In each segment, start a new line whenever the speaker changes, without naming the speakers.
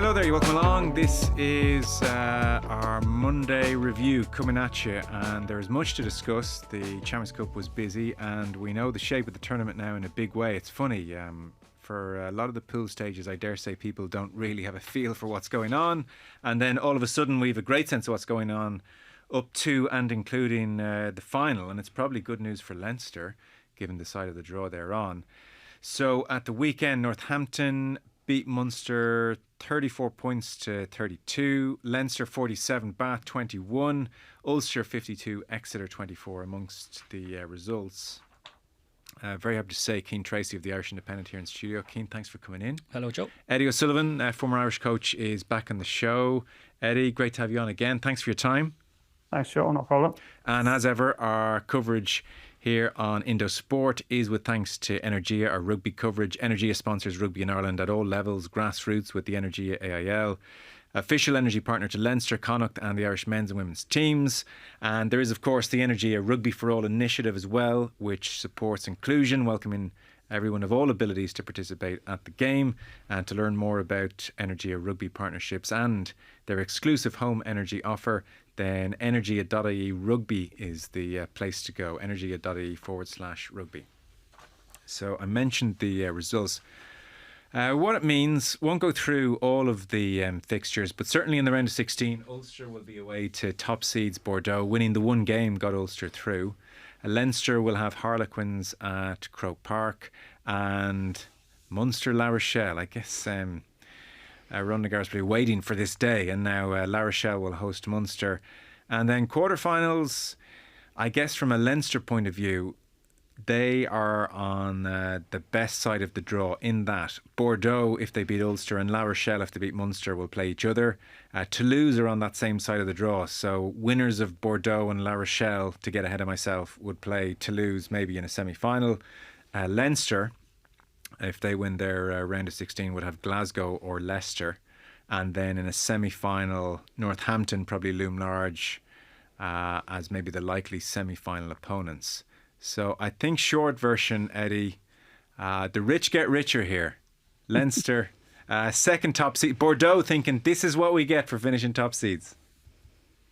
Hello there, you welcome along. This is our Monday review coming at you, and there is much to discuss. The Champions Cup was busy, and we know the shape of the tournament now in a big way. It's funny, for a lot of the pool stages, I dare say people don't really have a feel for what's going on, and then all of a sudden we have a great sense of what's going on up to and including the final, and it's probably good news for Leinster, given the side of the draw they're on. So at the weekend, Northampton beat Munster 34 points to 32, Leinster 47, Bath 21, Ulster 52, Exeter 24 amongst the results. Very happy to say Cian Tracey of the Irish Independent here in studio. Cian, thanks for coming in.
Hello, Joe.
Eddie O'Sullivan, former Irish coach, is back on the show. Eddie, great to have you on again. Thanks for your time.
Thanks, Joe. No problem.
And as ever, our coverage here on Indo Sport is with thanks to Energia, our rugby coverage. Energia sponsors rugby in Ireland at all levels, grassroots with the Energia AIL. Official energy partner to Leinster, Connacht and the Irish men's and women's teams. And there is, of course, the Energia Rugby for All initiative as well, which supports inclusion, welcoming everyone of all abilities to participate at the game. And to learn more about Energia Rugby partnerships and their exclusive home energy offer, then energia.ie rugby is the place to go. Energia.ie/rugby. So I mentioned the results. What it means, won't go through all of the fixtures, but certainly in the round of 16, Ulster will be away to top seeds Bordeaux. Winning the one game got Ulster through. Leinster will have Harlequins at Croke Park, and Munster La Rochelle. I guess Ron Nagar's probably waiting for this day, and now La Rochelle will host Munster. And then quarterfinals, I guess from a Leinster point of view, they are on the best side of the draw in that Bordeaux, if they beat Ulster, and La Rochelle, if they beat Munster, will play each other. Toulouse are on that same side of the draw, so winners of Bordeaux and La Rochelle, to get ahead of myself, would play Toulouse maybe in a semi-final. Leinster, if they win their round of 16, would have Glasgow or Leicester. And then in a semi-final, Northampton probably loom large as maybe the likely semi-final opponents. So I think short version, Eddie, the rich get richer here. Leinster, second top seed. Bordeaux thinking this is what we get for finishing top seeds.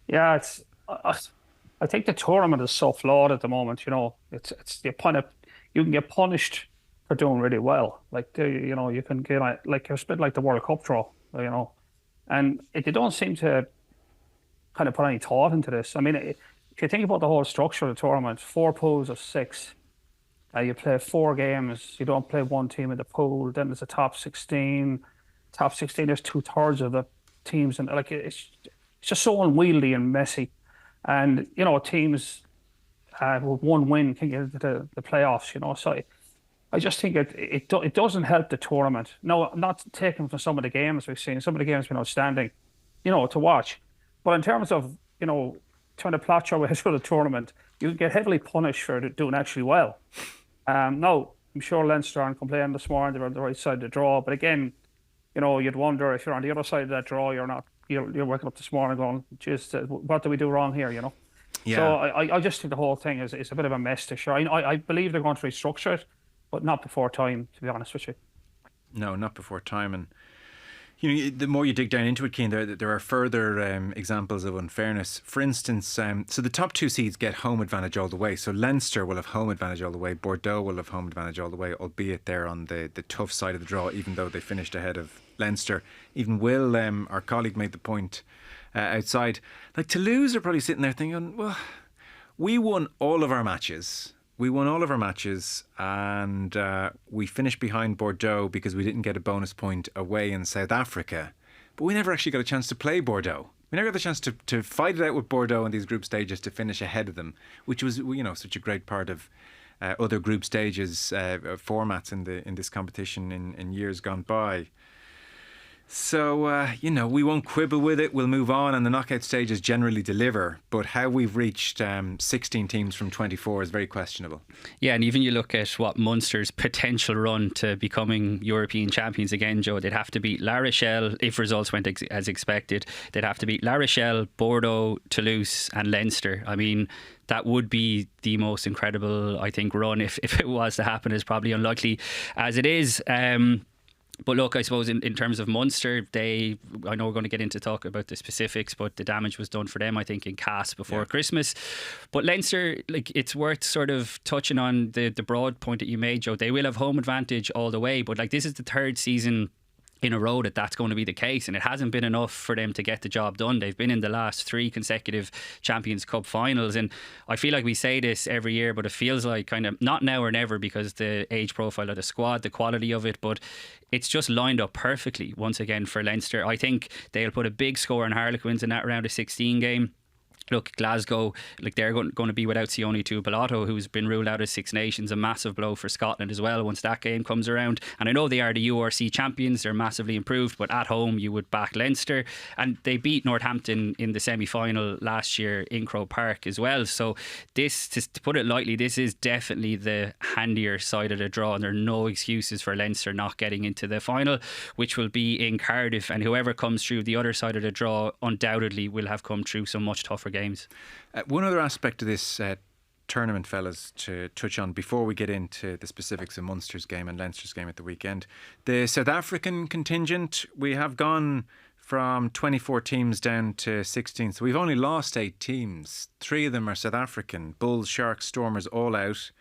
Yeah, it's. I think the tournament is so flawed at the moment. You know, it's you can get punished for doing really well. Like you can get like it's a bit like the World Cup draw. You know, and they don't seem to kind of put any thought into this. I mean, if you think about the whole structure of the tournament, 4 pools of 6. You play 4 games. You don't play one team in the pool. Then there's a top 16. Top 16, there's 2/3 of the teams, and like it's just so unwieldy and messy. And you know, teams with one win can get into the playoffs. You know, so I just think it doesn't help the tournament. No, not taken from some of the games we've seen. Some of the games have been outstanding, you know, to watch. But in terms of trying to plot your way through the tournament, you get heavily punished for doing actually well. No, I'm sure Leinster aren't complaining this morning. They're on the right side of the draw. But again, you'd wonder if you're on the other side of that draw, you're not. You're waking up this morning going, "Geez, what do we do wrong here?" Yeah. So I just think the whole thing is a bit of a mess to show. I believe they're going to restructure it, but not before time, to be honest with you.
No, not before time. And the more you dig down into it, Cian, there are further examples of unfairness. For instance, so the top 2 seeds get home advantage all the way. So Leinster will have home advantage all the way. Bordeaux will have home advantage all the way, albeit they're on the tough side of the draw, even though they finished ahead of Leinster. Even Will, our colleague, made the point outside. Like Toulouse are probably sitting there thinking, well, we won all of our matches. And we finished behind Bordeaux because we didn't get a bonus point away in South Africa. But we never actually got a chance to play Bordeaux. We never got the chance to fight it out with Bordeaux in these group stages to finish ahead of them, which was such a great part of other group stages formats in this competition in years gone by. So, we won't quibble with it. We'll move on, and the knockout stages generally deliver. But how we've reached 16 teams from 24 is very questionable.
Yeah, and even you look at what Munster's potential run to becoming European champions again, Joe, they'd have to beat La Rochelle, if results went as expected. They'd have to beat La Rochelle, Bordeaux, Toulouse and Leinster. I mean, that would be the most incredible, I think, run if it was to happen. Is probably unlikely as it is. But look, I suppose in terms of Munster, I know we're going to get into talk about the specifics, but the damage was done for them, I think, in Cass before Christmas. But Leinster, like, it's worth sort of touching on the broad point that you made, Joe. They will have home advantage all the way, but like, this is the third season in a row that's going to be the case, and it hasn't been enough for them to get the job done. They've been in the last 3 consecutive Champions Cup finals, and I feel like we say this every year, but it feels like kind of not now or never, because the age profile of the squad, the quality of it, but it's just lined up perfectly once again for Leinster. I think they'll put a big score on Harlequins in that round of 16 game. Look, Glasgow, like, they're going to be without Cian Tuipulotu, who's been ruled out of Six Nations, a massive blow for Scotland as well once that game comes around. And I know they are the URC champions, they're massively improved, but at home you would back Leinster, and they beat Northampton in the semi-final last year in Croke Park as well. So this, to put it lightly, this is definitely the handier side of the draw, and there are no excuses for Leinster not getting into the final, which will be in Cardiff, and whoever comes through the other side of the draw undoubtedly will have come through some much tougher games.
One other aspect of this tournament, fellas, to touch on before we get into the specifics of Munster's game and Leinster's game at the weekend. The South African contingent, we have gone from 24 teams down to 16. So we've only lost 8 teams. 3 of them are South African. Bulls, Sharks, Stormers all out.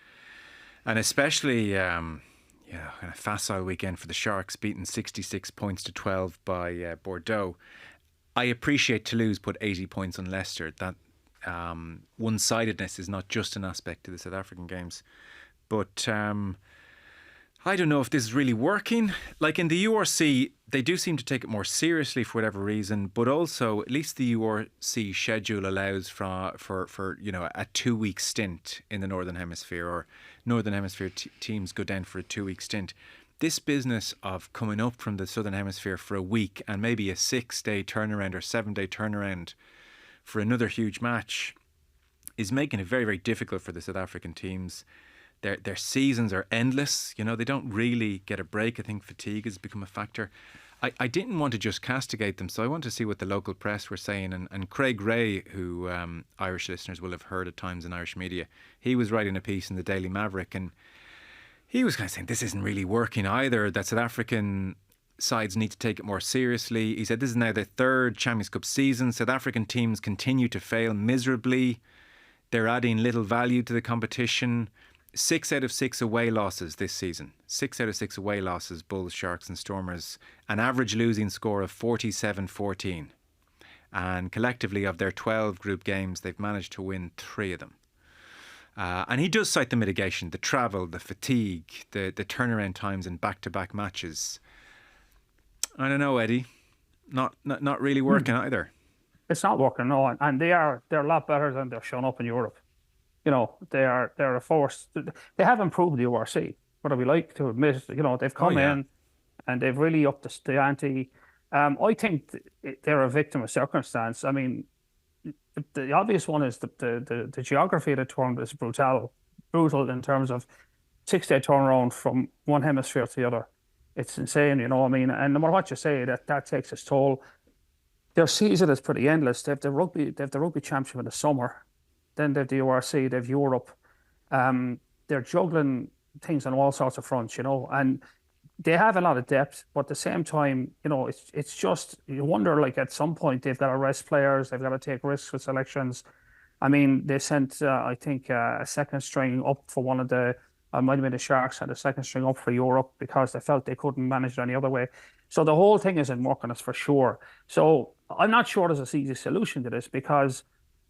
And especially, kind of facile weekend for the Sharks, beating 66 points to 12 by Bordeaux. I appreciate Toulouse put 80 points on Leicester. That one-sidedness is not just an aspect to the South African games. But I don't know if this is really working. Like, in the URC, they do seem to take it more seriously for whatever reason. But also, at least the URC schedule allows for a 2-week stint in the Northern Hemisphere, or Northern Hemisphere teams go down for a 2-week stint. This business of coming up from the Southern Hemisphere for a week and maybe a 6-day turnaround or 7-day turnaround for another huge match is making it very, very difficult for the South African teams. Their seasons are endless. They don't really get a break. I think fatigue has become a factor. I didn't want to just castigate them, so I want to see what the local press were saying. And Craig Ray, who Irish listeners will have heard at times in Irish media, he was writing a piece in the Daily Maverick, and he was kind of saying this isn't really working either, that South African sides need to take it more seriously. He said this is now their 3rd Champions Cup season. South African teams continue to fail miserably. They're adding little value to the competition. 6 out of 6 away losses this season. 6 out of 6 away losses, Bulls, Sharks and Stormers. An average losing score of 47-14. And collectively, of their 12 group games, they've managed to win 3 of them. And he does cite the mitigation, the travel, the fatigue, the turnaround times in back-to-back matches. I don't know, Eddie. Not really working either.
It's not working, no. And they're a lot better than they're shown up in Europe. They're a force. They have improved the URC, whether we like to admit it. They've come in and they've really upped the ante. I think they're a victim of circumstance. I mean, the obvious one is the geography of the tournament is brutal in terms of 6-day turnaround from one hemisphere to the other. It's insane, I mean, and no matter what you say, that takes its toll. Their season is pretty endless. They have the rugby championship in the summer, then they have the URC, they have Europe. They're juggling things on all sorts of fronts, and they have a lot of depth, but at the same time, it's just, you wonder, like, at some point they've got to rest players, they've got to take risks with selections. I mean, they sent, I think, a second string up for one of the, might have been the Sharks, had a second string up for Europe because they felt they couldn't manage it any other way. So the whole thing isn't working, us for sure. So I'm not sure there's a easy solution to this, because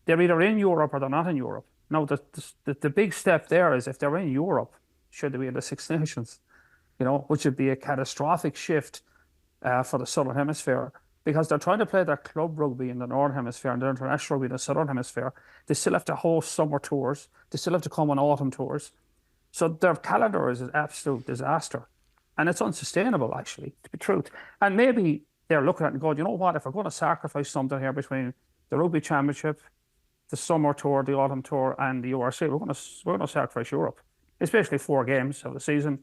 they're either in Europe or they're not in Europe. Now, the big step there is, if they're in Europe, should they be in the Six Nations? Which would be a catastrophic shift for the Southern Hemisphere, because they're trying to play their club rugby in the Northern Hemisphere and their international rugby in the Southern Hemisphere. They still have to host summer tours. They still have to come on autumn tours. So their calendar is an absolute disaster. And it's unsustainable, actually, to be truth. And maybe they're looking at it and going, you know what, if we're going to sacrifice something here between the Rugby Championship, the summer tour, the autumn tour, and the URC, we're going to sacrifice Europe. It's basically 4 games of the season.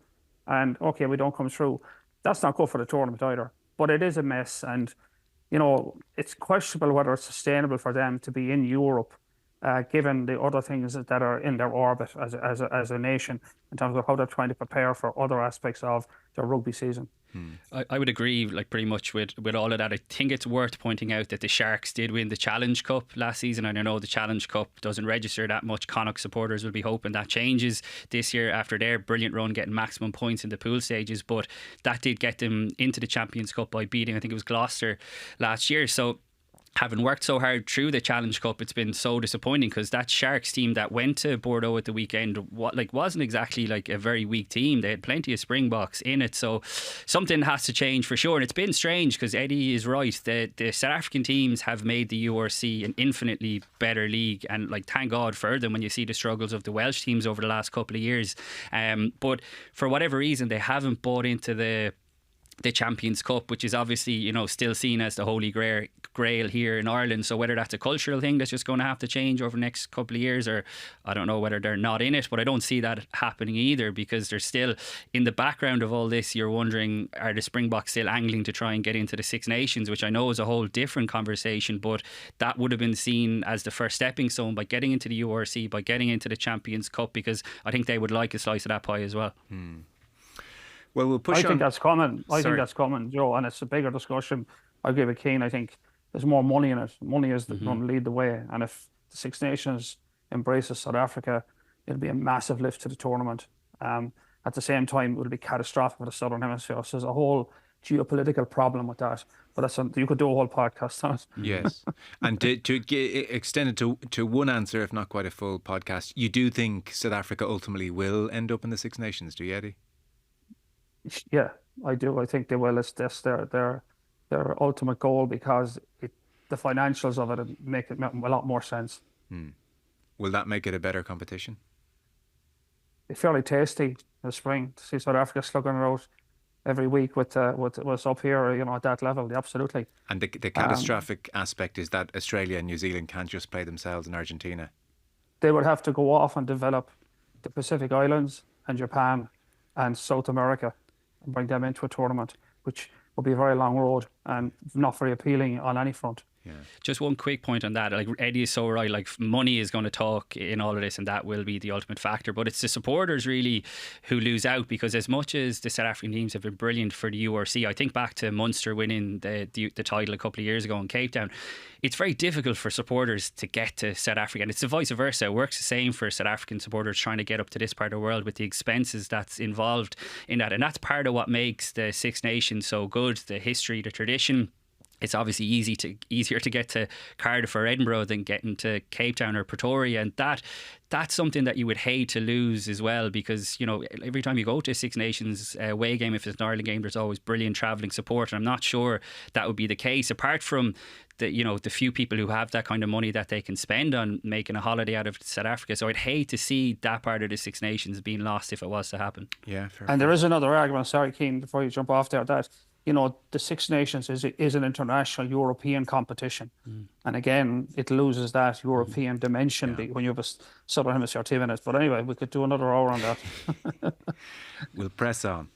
And, okay, we don't come through. That's not good for the tournament either. But it is a mess. And, it's questionable whether it's sustainable for them to be in Europe given the other things that are in their orbit as a nation in terms of how they're trying to prepare for other aspects of their rugby season.
I would agree, like, pretty much with all of that. I think it's worth pointing out that the Sharks did win the Challenge Cup last season, and I know the Challenge Cup doesn't register that much. Connacht supporters will be hoping that changes this year after their brilliant run, getting maximum points in the pool stages, but that did get them into the Champions Cup by beating, I think it was Gloucester last year. So having worked so hard through the Challenge Cup, it's been so disappointing, because that Sharks team that went to Bordeaux at the weekend wasn't exactly like a very weak team. They had plenty of Springboks in it, so something has to change for sure. And it's been strange, because Eddie is right. The South African teams have made the URC an infinitely better league, and like, thank God for them when you see the struggles of the Welsh teams over the last couple of years. But for whatever reason, they haven't bought into the Champions Cup, which is obviously, you know, still seen as the holy grail here in Ireland. So whether that's a cultural thing that's just going to have to change over the next couple of years, or I don't know whether they're not in it, but I don't see that happening either, because they're still in the background of all this. You're wondering, are the Springboks still angling to try and get into the Six Nations, which I know is a whole different conversation, but that would have been seen as the first stepping stone by getting into the URC, by getting into the Champions Cup, because I think they would like a slice of that pie as well.
Well, we'll push on.
I think that's coming. I think that's coming, Joe, and it's a bigger discussion. I give it Cian. I think there's more money in it. Money is going to lead the way, and if the Six Nations embraces South Africa, it'll be a massive lift to the tournament. At the same time, it will be catastrophic for the Southern Hemisphere. So there's a whole geopolitical problem with that. But you could do a whole podcast on it.
Yes, and to extend it to one answer, if not quite a full podcast, you do think South Africa ultimately will end up in the Six Nations, do you, Eddie?
Yeah, I do. I think they will. It's their ultimate goal, because the financials of it make it a lot more sense.
Will that make it a better competition?
It's fairly tasty in the spring to see South Africa slugging it out every week with what's up here, you know, at that level. Absolutely. And
the catastrophic aspect is that Australia and New Zealand can't just play themselves in Argentina.
They would have to go off and develop the Pacific Islands and Japan and South America and bring them into a tournament, which will be a very long road and not very appealing on any front.
Yeah.
Just one quick point on that. Like, Eddie is so right. Like, money is going to talk in all of this, and that will be the ultimate factor. But it's the supporters really who lose out, because as much as the South African teams have been brilliant for the URC, I think back to Munster winning the title a couple of years ago in Cape Town. It's very difficult for supporters to get to South Africa, and it's the vice versa. It works the same for South African supporters trying to get up to this part of the world, with the expenses that's involved in that. And that's part of what makes the Six Nations so good. The history, the tradition. It's obviously easier to get to Cardiff or Edinburgh than getting to Cape Town or Pretoria, and that's something that you would hate to lose as well, because, you know, every time you go to a Six Nations away game, if it's an Ireland game, there's always brilliant travelling support, and I'm not sure that would be the case, apart from the few people who have that kind of money that they can spend on making a holiday out of South Africa. So I'd hate to see that part of the Six Nations being lost if it was to happen.
Yeah, fair.
And there is another argument, sorry, Cian, before you jump off there, that, you know, the Six Nations is an international European competition. And again, it loses that European dimension when you have a Southern Hemisphere team in it. But anyway, we could do another hour on that.
We'll press on.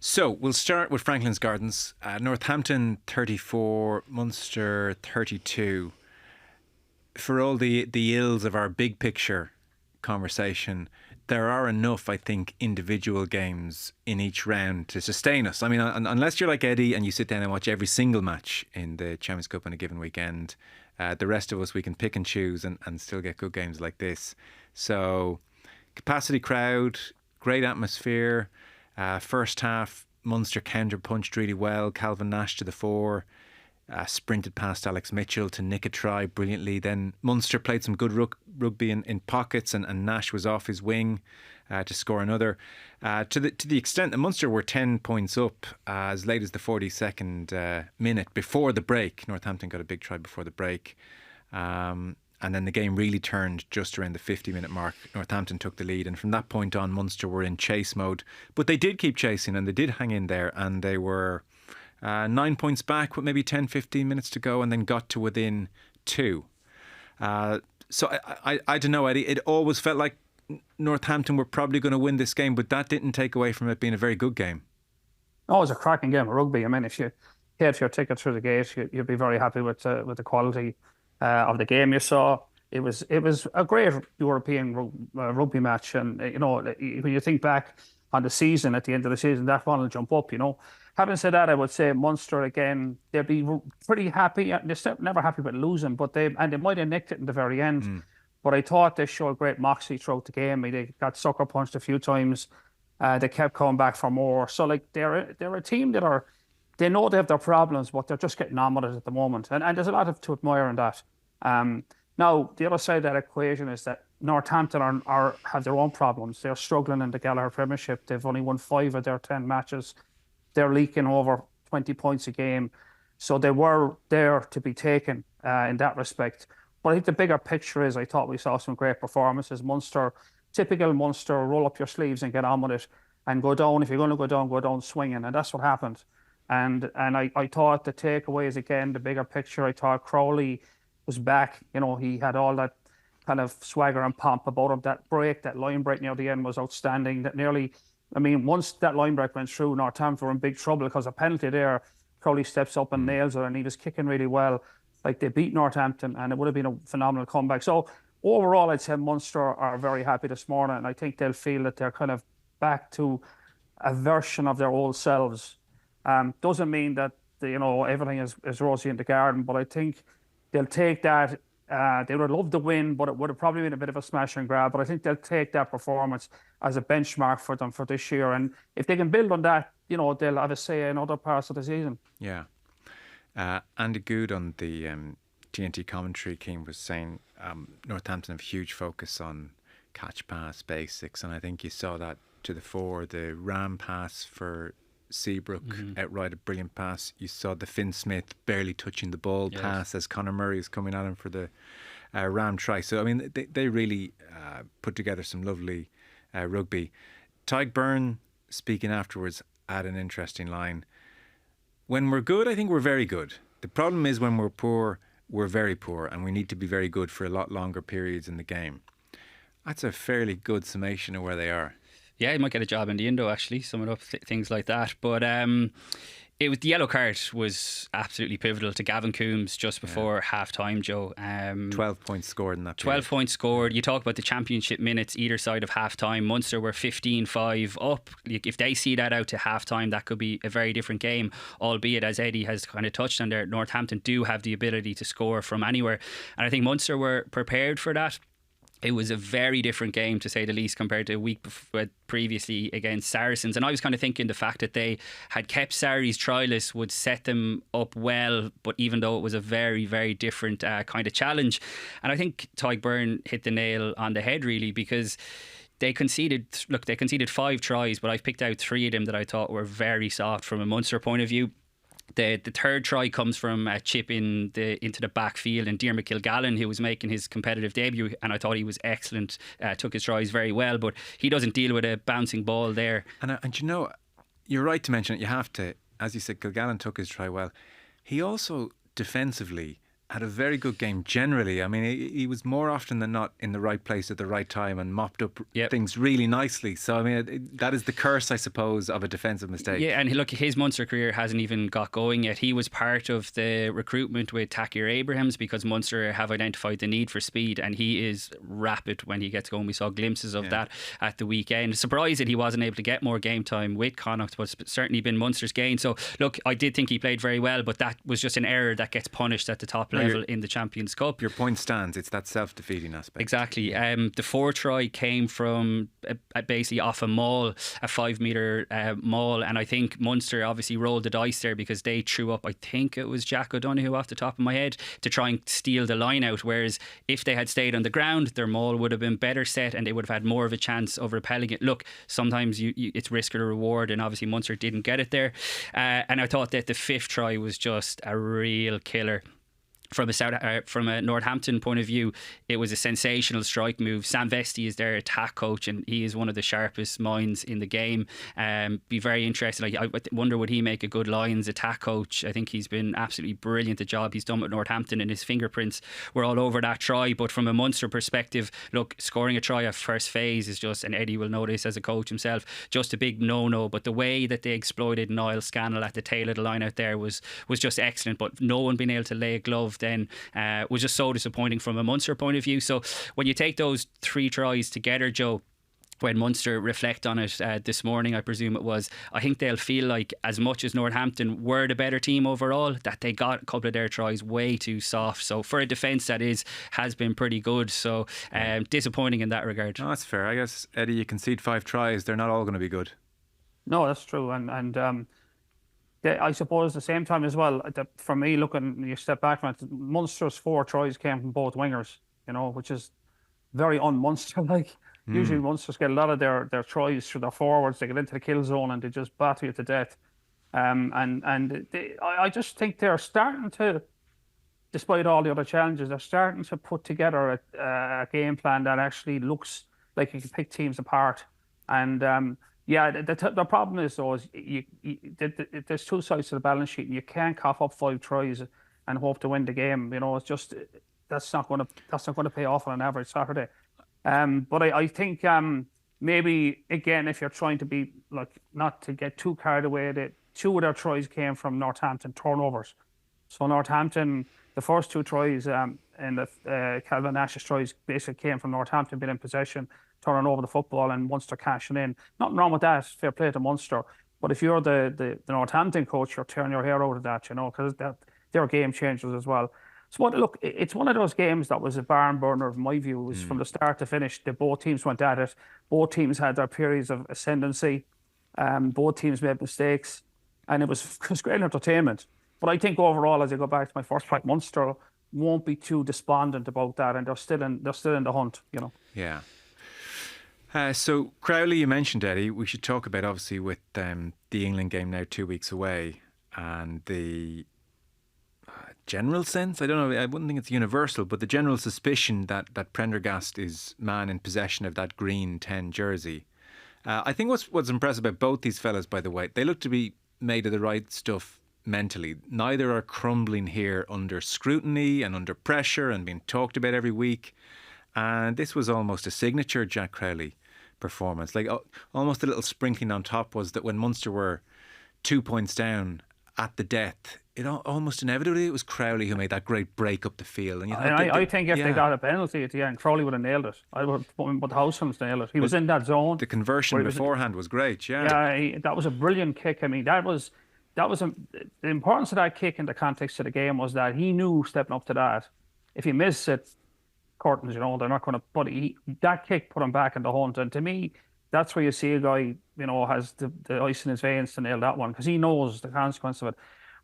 So we'll start with Franklin's Gardens. Northampton 34, Munster 32. For all the ills of our big picture conversation, there are enough, I think, individual games in each round to sustain us. I mean, unless you're like Eddie and you sit down and watch every single match in the Champions Cup on a given weekend, the rest of us, we can pick and choose and still get good games like this. So, capacity crowd, great atmosphere. First half, Munster counter-punched really well. Calvin Nash to the fore. Sprinted past Alex Mitchell to nick a try brilliantly. Then Munster played some good rugby in pockets, and Nash was off his wing to score another. To the extent that Munster were 10 points up as late as the 42nd minute before the break. Northampton got a big try before the break. And then the game really turned just around the 50-minute mark. Northampton took the lead, and from that point on, Munster were in chase mode. But they did keep chasing, and they did hang in there, and they were 9 points back with maybe 10, 15 minutes to go, and then got to within 2. So I don't know, Eddie. It always felt like Northampton were probably going to win this game, but that didn't take away from it being a very good game.
Oh, it was a cracking game of rugby. I mean, if you paid for your ticket through the gate, you'd be very happy with the quality of the game you saw. It was a great European rugby match, and when you think back on the season at the end of the season, that one will jump up. Having said that, I would say Munster again, they'd be pretty happy. They're never happy with losing, but they might have nicked it in the very end. But I thought they showed great moxie throughout the game. They got sucker punched a few times. They kept coming back for more. So like they're a team they know they have their problems, but they're just getting on with it at the moment. And there's a lot to admire in that. Now, the other side of that equation is that Northampton have their own problems. They're struggling in the Gallagher Premiership. They've only won 5 of their 10 matches. They're leaking over 20 points a game. So they were there to be taken in that respect. But I think the bigger picture is I thought we saw some great performances. Munster, typical Munster, roll up your sleeves and get on with it and go down. If you're going to go down swinging. And that's what happened. And I thought the takeaways, again, the bigger picture, I thought Crowley was back. He had all that kind of swagger and pomp about him. That line break near the end was outstanding. Once that line break went through, Northampton were in big trouble because a penalty there, Crowley steps up and nails it, and he was kicking really well. Like, they beat Northampton, and it would have been a phenomenal comeback. So overall, I'd say Munster are very happy this morning, and I think they'll feel that they're kind of back to a version of their old selves. Doesn't mean that everything is rosy in the garden, but I think they'll take that. They would have loved to win, but it would have probably been a bit of a smash and grab. But I think they'll take that performance as a benchmark for them for this year. And if they can build on that, they'll have a say in other parts of the season.
Yeah. Andy Good on the TNT commentary team was saying Northampton have a huge focus on catch pass basics. And I think you saw that to the fore. The ram pass for Seabrook, outright a brilliant pass. You saw the Finn Smith barely touching the ball pass as Conor Murray is coming at him for the ram try. So they really put together some lovely rugby. Tadhg Byrne, speaking afterwards, had an interesting line. When we're good, I think we're very good. The problem is when we're poor, we're very poor, and we need to be very good for a lot longer periods in the game. That's a fairly good summation of where they are.
Yeah, he might get a job in the Indo, actually, summing up things like that. But the yellow card was absolutely pivotal to Gavin Coombs just before half-time, Joe.
12 points scored in that period.
12 points scored. You talk about the championship minutes either side of half-time. Munster were 15-5 up. If they see that out to half-time, that could be a very different game, albeit, as Eddie has kind of touched on there, Northampton do have the ability to score from anywhere. And I think Munster were prepared for that. It was a very different game, to say the least, compared to a week previously against Saracens. And I was kind of thinking the fact that they had kept Sarries trialists would set them up well, but even though it was a very, very different kind of challenge. And I think Tadhg Byrne hit the nail on the head, really, because they conceded 5 tries, but I've picked out 3 of them that I thought were very soft from a Munster point of view. The third try comes from a chip into the backfield, and Diarmaid Kilgallen, who was making his competitive debut, and I thought he was excellent, took his tries very well, but he doesn't deal with a bouncing ball there.
And you're right to mention it. You have to, as you said, Kilgallen took his try well. He also defensively had a very good game generally. I mean, he was more often than not in the right place at the right time and mopped up things really nicely. So, I mean, that is the curse, I suppose, of a defensive mistake.
Yeah, and look, his Munster career hasn't even got going yet. He was part of the recruitment with Takir Abrahams because Munster have identified the need for speed, and he is rapid when he gets going. We saw glimpses of that at the weekend. Surprised that he wasn't able to get more game time with Connacht, but it's certainly been Munster's gain. So, look, I did think he played very well, but that was just an error that gets punished at the top level in the Champions Cup.
Your point stands. It's that self-defeating aspect.
Exactly. The 4th try came from basically off a maul, a 5-metre maul, and I think Munster obviously rolled the dice there because they threw up, I think it was Jack O'Donoghue off the top of my head, to try and steal the line out, whereas if they had stayed on the ground, their maul would have been better set and they would have had more of a chance of repelling it. Look, sometimes it's risk or reward, and obviously Munster didn't get it there. And I thought that the 5th try was just a real killer from a Northampton point of view, it was a sensational strike move. Sam Vesti is their attack coach, and he is one of the sharpest minds in the game. Be very interested. I wonder, would he make a good Lions attack coach? I think he's been absolutely brilliant. The job he's done with Northampton, and his fingerprints were all over that try. But from a Munster perspective, look, scoring a try at first phase is just, and Eddie will know this as a coach himself, just a big no-no. But the way that they exploited Niall Scannell at the tail of the line out there was just excellent. But no one being able to lay a glove then was just so disappointing from a Munster point of view. So when you take those 3 tries together, Joe, when Munster reflect on it this morning, I presume it was, I think they'll feel like, as much as Northampton were the better team overall, that they got a couple of their tries way too soft. So for a defence that has been pretty good. So disappointing in that regard.
No, that's fair. I guess, Eddie, you concede 5 tries, they're not all going to be good.
No, that's true. And I suppose at the same time as well, for me, looking, you step back from it, Munster's 4 tries came from both wingers, which is very un-Munster-like. Usually Munsters get a lot of their tries through their forwards. They get into the kill zone and they just batter you to death. I just think they're starting to, despite all the other challenges, they're starting to put together a game plan that actually looks like you can pick teams apart. And the problem is, though, is there's 2 sides to the balance sheet, and you can't cough up 5 tries and hope to win the game. It's just that's not going to pay off on an average Saturday. But I think maybe again, if you're trying to be not to get too carried away, that 2 of their tries came from Northampton turnovers. So Northampton, the first 2 tries and the Calvin Nash's tries basically came from Northampton being in possession, turning over the football, and Munster cashing in. Nothing wrong with that. Fair play to Munster. But if you're the Northampton coach, you're tearing your hair out of that, because they're game changers as well. So look, it's one of those games that was a barn burner, in my view. It was from the start to finish. Both teams went at it. Both teams had their periods of ascendancy. Both teams made mistakes, and it was great entertainment. But I think overall, as I go back to my first point, Munster won't be too despondent about that, and they're still in the hunt.
Yeah. So Crowley, you mentioned, Eddie. We should talk about, obviously, with the England game now 2 weeks away, and the general sense, I don't know, I wouldn't think it's universal, but the general suspicion that Prendergast is man in possession of that green 10 jersey. I think what's impressive about both these fellas, by the way, they look to be made of the right stuff mentally. Neither are crumbling here under scrutiny and under pressure and being talked about every week. And this was almost a signature Jack Crowley performance. Almost a little sprinkling on top was that when Munster were 2 points down at the death, it almost inevitably it was Crowley who made that great break up the field. And
I think if they got a penalty at the end, Crowley would have nailed it. I would, but the Househounds nailed it. He was in that zone.
The conversion beforehand was great. Yeah,
that was a brilliant kick. I mean, the importance of that kick in the context of the game was that he knew stepping up to that, if he missed it, curtains, they're not going to. But that kick put him back in the hunt. And to me, that's where you see a guy, has the ice in his veins to nail that one, because he knows the consequence of it.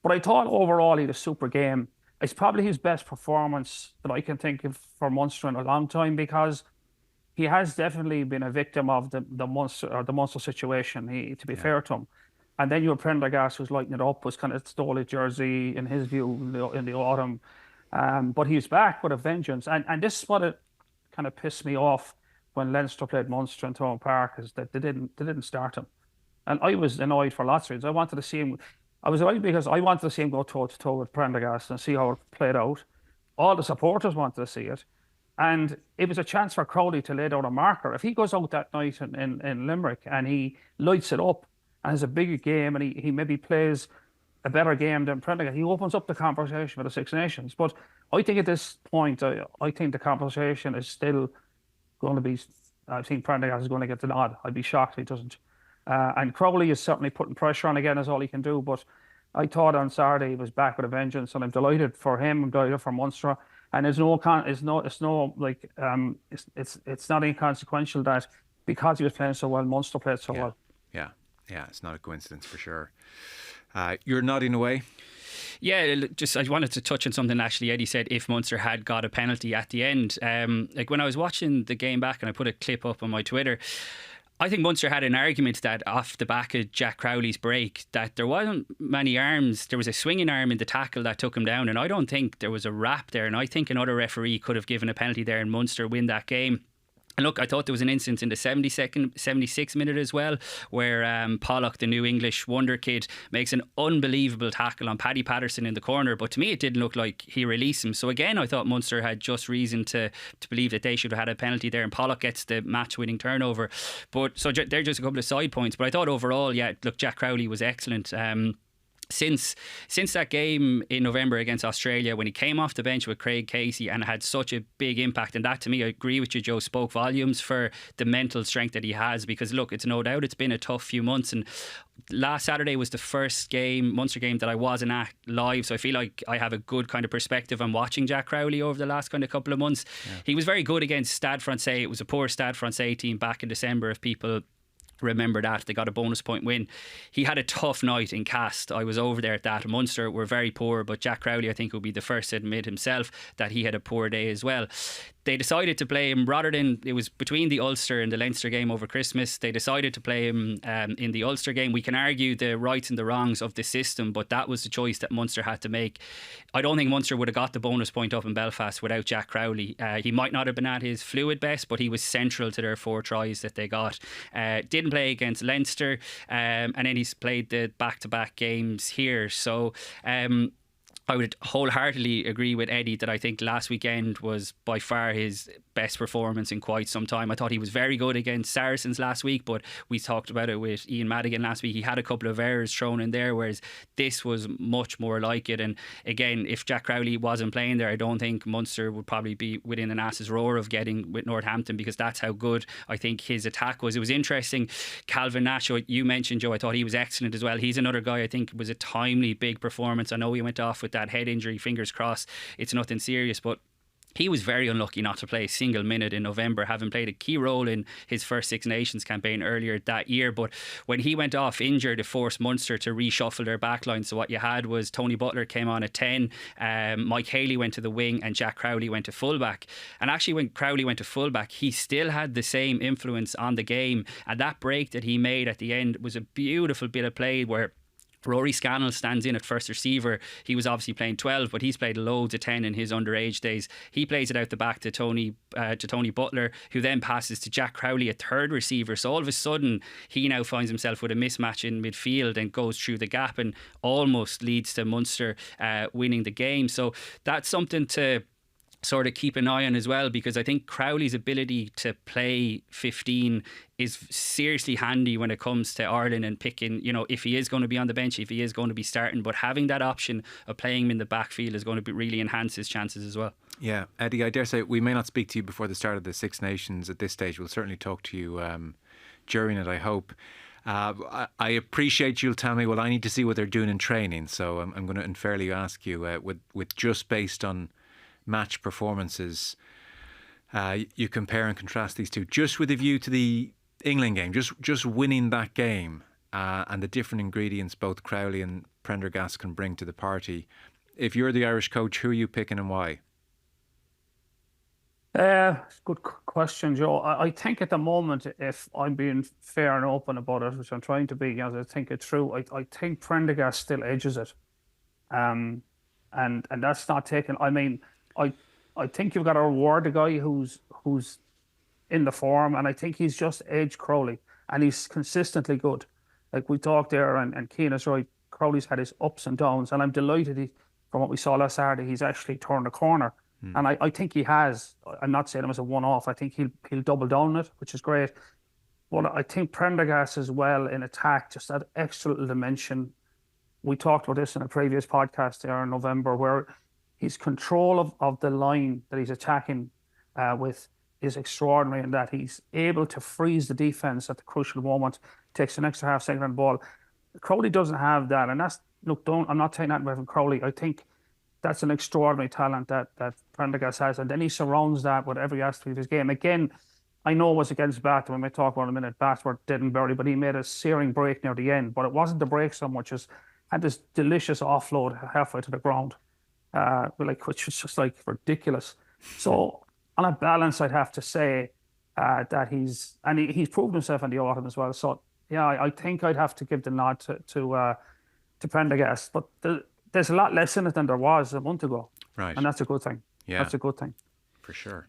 But I thought overall he had a super game. It's probably his best performance that I can think of for Munster in a long time, because he has definitely been a victim of the Munster situation. To be fair to him, and then you have Prendergast, who's lighting it up, was kind of stole his jersey in his view in the autumn, but he's back with a vengeance. And this is what it kind of pissed me off when Leinster played Munster in Thorne Park, is that they didn't start him, and I was annoyed for lots of reasons. I wanted to see him. I was annoyed because I wanted to see him go toe to toe with Prendergast and see how it played out. All the supporters wanted to see it, and it was a chance for Crowley to lay down a marker. If he goes out that night in Limerick and he lights it up and has a bigger game, and he maybe plays a better game than Prendergast, he opens up the conversation for the Six Nations. But I think at this point, I think the conversation is still going to be, I think Prendergast is going to get the nod. I'd be shocked if he doesn't. And Crowley is certainly putting pressure on again, is all he can do. But I thought on Saturday he was back with a vengeance, and I'm delighted for him. I'm delighted for Munster. And it's not inconsequential that because he was playing so well, Munster played so well.
Yeah, it's not a coincidence for sure. You're nodding away.
Yeah, I wanted to touch on something actually Eddie said, if Munster had got a penalty at the end. When I was watching the game back, and I put a clip up on my Twitter, I think Munster had an argument that off the back of Jack Crowley's break, that there wasn't many arms. There was a swinging arm in the tackle that took him down, and I don't think there was a wrap there. And I think another referee could have given a penalty there and Munster win that game. And look, I thought there was an instance in the 76th minute as well, where Pollock, the new English wonder kid, makes an unbelievable tackle on Paddy Patterson in the corner. But to me, it didn't look like he released him. So again, I thought Munster had just reason to believe that they should have had a penalty there, and Pollock gets the match-winning turnover. But so they're just a couple of side points. But I thought overall, yeah, look, Jack Crowley was excellent. Since that game in November against Australia, when he came off the bench with Craig Casey and had such a big impact, and that to me, I agree with you, Joe, spoke volumes for the mental strength that he has. Because look, it's no doubt it's been a tough few months, and last Saturday was the first Munster game that I wasn't at live, so I feel like I have a good kind of perspective on watching Jack Crowley over the last kind of couple of months. He was very good against Stade Francais. It was a poor Stade Francais team back in December, if people remember that. They got a bonus point win. He had a tough night in Cast. I was over there at that. Munster were very poor, but Jack Crowley, I think, will be the first to admit himself that he had a poor day as well. They decided to play him rather than, it was between the Ulster and the Leinster game over Christmas. They decided to play him in the Ulster game. We can argue the rights and the wrongs of the system, but that was the choice that Munster had to make. I don't think Munster would have got the bonus point up in Belfast without Jack Crowley. He might not have been at his fluid best, but he was central to their 4 tries that they got. Didn't play against Leinster, and then he's played the back-to-back games here. So I would wholeheartedly agree with Eddie that I think last weekend was by far his best performance in quite some time. I thought he was very good against Saracens last week, but we talked about it with Ian Madigan last week. He had a couple of errors thrown in there, whereas this was much more like it. And again, if Jack Crowley wasn't playing there, I don't think Munster would probably be within an ass's roar of getting with Northampton, because that's how good I think his attack was. It was interesting. Calvin Nash, you mentioned, Joe, I thought he was excellent as well. He's another guy I think was a timely big performance. I know he went off with that head injury, fingers crossed it's nothing serious, but he was very unlucky not to play a single minute in November, having played a key role in his first Six Nations campaign earlier that year. But when he went off injured, it forced Munster to reshuffle their backline. So what you had was Tony Butler came on at 10, Mike Haley went to the wing, and Jack Crowley went to fullback. And actually, when Crowley went to fullback, he still had the same influence on the game. And that break that he made at the end was a beautiful bit of play where Rory Scannell stands in at first receiver. He was obviously playing 12, but he's played loads of 10 in his underage days. He plays it out the back to Tony Butler, who then passes to Jack Crowley at third receiver. So all of a sudden, he now finds himself with a mismatch in midfield and goes through the gap and almost leads to Munster winning the game. So that's something to sort of keep an eye on as well, because I think Crowley's ability to play 15 is seriously handy when it comes to Ireland and picking, if he is going to be on the bench, if he is going to be starting. But having that option of playing him in the backfield is going to really enhance his chances as well. Yeah,
Eddie, I dare say we may not speak to you before the start of the Six Nations at this stage. We'll certainly talk to you during it, I hope. I appreciate you'll tell me, well, I need to see what they're doing in training. So I'm going to unfairly ask you, with just based on match performances, you compare and contrast these two, just with a view to the England game, just winning that game, and the different ingredients both Crowley and Prendergast can bring to the party. If you're the Irish coach, who are you picking and why?
Good question, Joe. I think at the moment, if I'm being fair and open about it, which I'm trying to be, as I think it through, I think Prendergast still edges it, and that's not taken. I mean, I think you've got to reward the guy who's in the form, and I think he's just edged Crowley, and he's consistently good. Like we talked there, and Cian is right, Crowley's had his ups and downs, and I'm delighted from what we saw last Saturday, he's actually turned the corner. And I think he has. I'm not saying him as a one-off. I think he'll double down on it, which is great. But I think Prendergast as well in attack, just that extra little dimension. We talked about this in a previous podcast there in November, where his control of the line that he's attacking with is extraordinary, in that he's able to freeze the defence at the crucial moment, takes an extra half second on the ball. Crowley doesn't have that, and that's, I'm not saying that about Crowley. I think that's an extraordinary talent that Prendergast has, and then he surrounds that with every aspect of his game. Again, I know it was against Bath, we might talk about it in a minute, Bath were dead and buried, but he made a searing break near the end, but it wasn't the break so much as had this delicious offload halfway to the ground. Which was just like ridiculous. So on a balance, I'd have to say that he's proved himself in the autumn as well. So yeah, I think I'd have to give the nod to Prendergast, but there's a lot less in it than there was a month ago,
Right.
and that's a good thing.
Yeah.
That's a good thing.
For sure.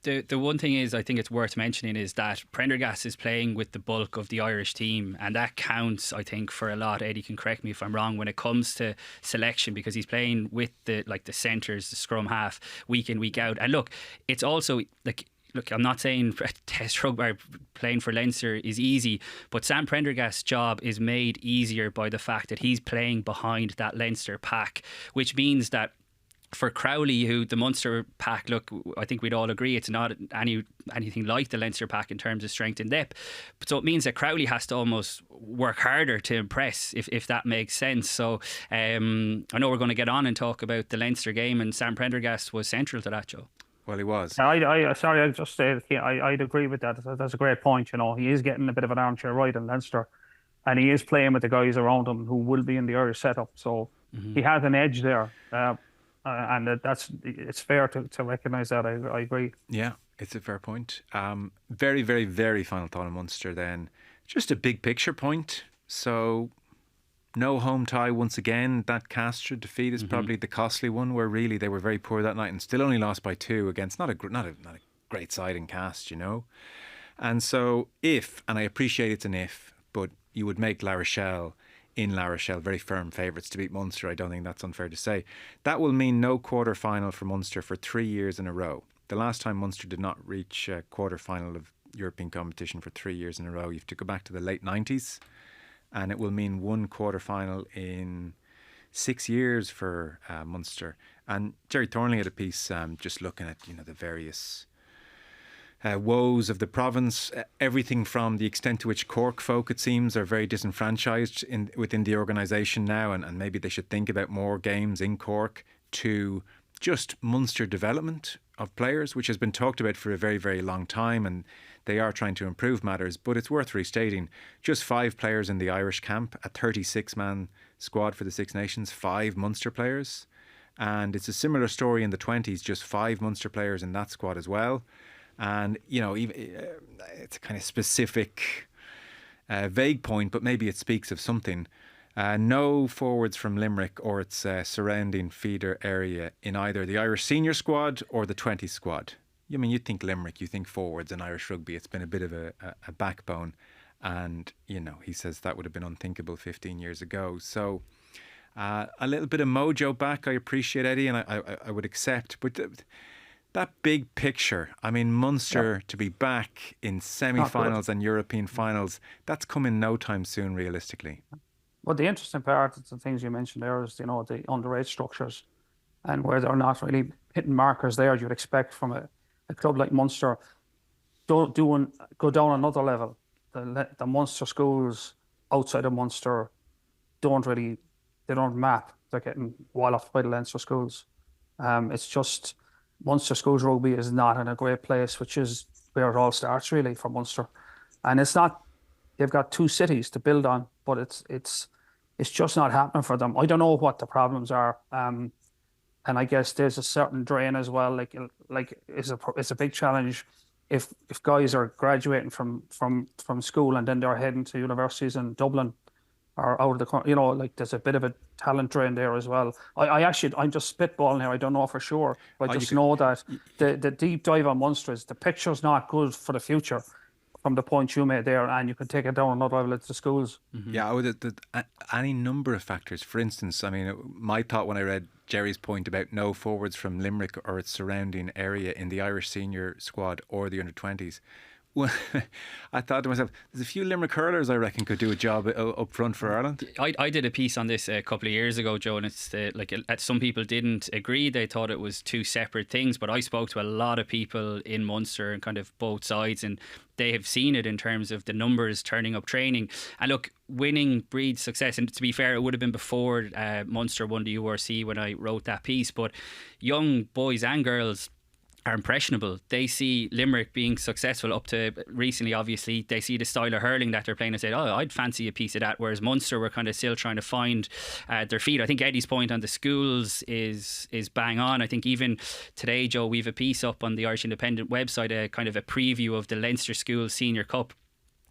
The one thing is, I think it's worth mentioning, is that Prendergast is playing with the bulk of the Irish team, and that counts, I think, for a lot. Eddie can correct me if I'm wrong when it comes to selection, because he's playing with the centres, the scrum half, week in, week out. And look, it's also like, look, I'm not saying Test rugby playing for Leinster is easy, but Sam Prendergast's job is made easier by the fact that he's playing behind that Leinster pack, which means that for Crowley, who the Munster pack, look, I think we'd all agree it's not anything like the Leinster pack in terms of strength and depth. So it means that Crowley has to almost work harder to impress, if that makes sense. So I know we're going to get on and talk about the Leinster game, and Sam Prendergast was central to that, Joe.
Well, he was.
Sorry, I just said I'd agree with that. That's a great point. You know, he is getting a bit of an armchair ride in Leinster, and he is playing with the guys around him who will be in the Irish setup. So he has an edge there. And it's fair to recognise that. I agree.
Yeah, it's a fair point. Very, very, very final thought on Munster then. Just a big picture point. So no home tie once again. That Castres defeat is probably the costly one, where really they were very poor that night and still only lost by 2 against not a great side in Castres, you know. And so if, and I appreciate it's an if, but you would make La Rochelle very firm favourites to beat Munster. I don't think that's unfair to say. That will mean no quarter-final for Munster for 3 years in a row. The last time Munster did not reach a quarter-final of European competition for 3 years in a row, you have to go back to the late 90s, and it will mean one quarter-final in 6 years for Munster. And Jerry Thornley had a piece just looking at, you know, the various woes of the province, everything from the extent to which Cork folk, it seems, are very disenfranchised within the organisation now, and maybe they should think about more games in Cork, to just Munster development of players, which has been talked about for a very, very long time, and they are trying to improve matters. But it's worth restating, just 5 players in the Irish camp, a 36-man squad for the Six Nations, 5 Munster players. And it's a similar story in the 20s, just 5 Munster players in that squad as well. And, you know, it's a kind of specific, vague point, but maybe it speaks of something. No forwards from Limerick or its surrounding feeder area in either the Irish senior squad or the 20 squad. I mean, you think Limerick, you think forwards in Irish rugby. It's been a bit of a backbone. And, you know, he says that would have been unthinkable 15 years ago. So a little bit of mojo back, I appreciate, Eddie, and I would accept. But that big picture, I mean, Munster to be back in semi-finals and European finals, that's coming no time soon, realistically.
Well, the interesting part of the things you mentioned there is, you know, the underage structures, and where they're not really hitting markers there, you'd expect from a club like Munster go down another level. The Munster schools outside of Munster don't map. They're getting walloped by the Leinster schools. It's just Munster schools rugby is not in a great place, which is where it all starts really for Munster. And it's not, they've got 2 cities to build on, but it's just not happening for them. I don't know what the problems are. And I guess there's a certain drain as well. Like it's a big challenge if guys are graduating from school and then they're heading to universities in Dublin or out of the country. You know, like there's a bit of a talent drain there as well. I'm just spitballing here. I don't know for sure. I just know that the deep dive on Munster is the picture's not good for the future. From the point you made there, and you can take it down another level at the schools.
Mm-hmm. Yeah, any number of factors. For instance, I mean, my thought when I read Jerry's point about no forwards from Limerick or its surrounding area in the Irish senior squad or the under-20s, well, I thought to myself, there's a few Limerick hurlers I reckon could do a job up front for Ireland.
I did a piece on this a couple of years ago, Joe, and it's some people didn't agree. They thought it was 2 separate things, but I spoke to a lot of people in Munster and kind of both sides, and they have seen it in terms of the numbers turning up training. And look, winning breeds success. And to be fair, it would have been before Munster won the URC when I wrote that piece, but young boys and girls are impressionable. They see Limerick being successful up to recently. Obviously, they see the style of hurling that they're playing and say, "Oh, I'd fancy a piece of that." Whereas Munster were kind of still trying to find their feet. I think Eddie's point on the schools is bang on. I think even today, Joe, we've a piece up on the Irish Independent website, a kind of a preview of the Leinster Schools Senior Cup.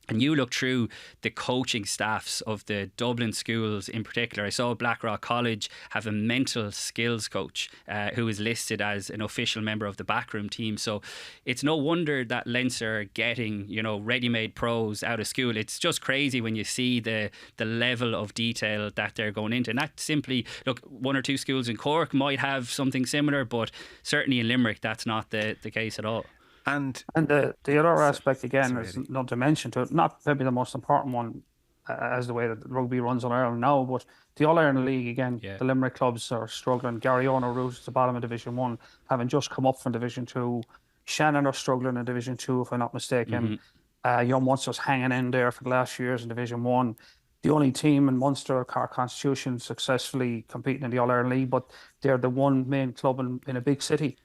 And you look through the coaching staffs of the Dublin schools in particular. I saw Blackrock College have a mental skills coach who is listed as an official member of the backroom team. So it's no wonder that Leinster are getting, ready-made pros out of school. It's just crazy when you see the level of detail that they're going into. And that simply, look, one or two schools in Cork might have something similar, but certainly in Limerick, that's not the case at all.
And
the other aspect, again, there's no dimension to it. Not maybe the most important one as the way that rugby runs on Ireland now, but the All-Ireland League, again, the Limerick clubs are struggling. Gary Ono Root at the bottom of Division 1, having just come up from Division 2. Shannon are struggling in Division 2, if I'm not mistaken. Young Munster's hanging in there for the last few years in Division 1. The only team in Munster, Cork Constitution, successfully competing in the All-Ireland League, but they're the one main club in a big city.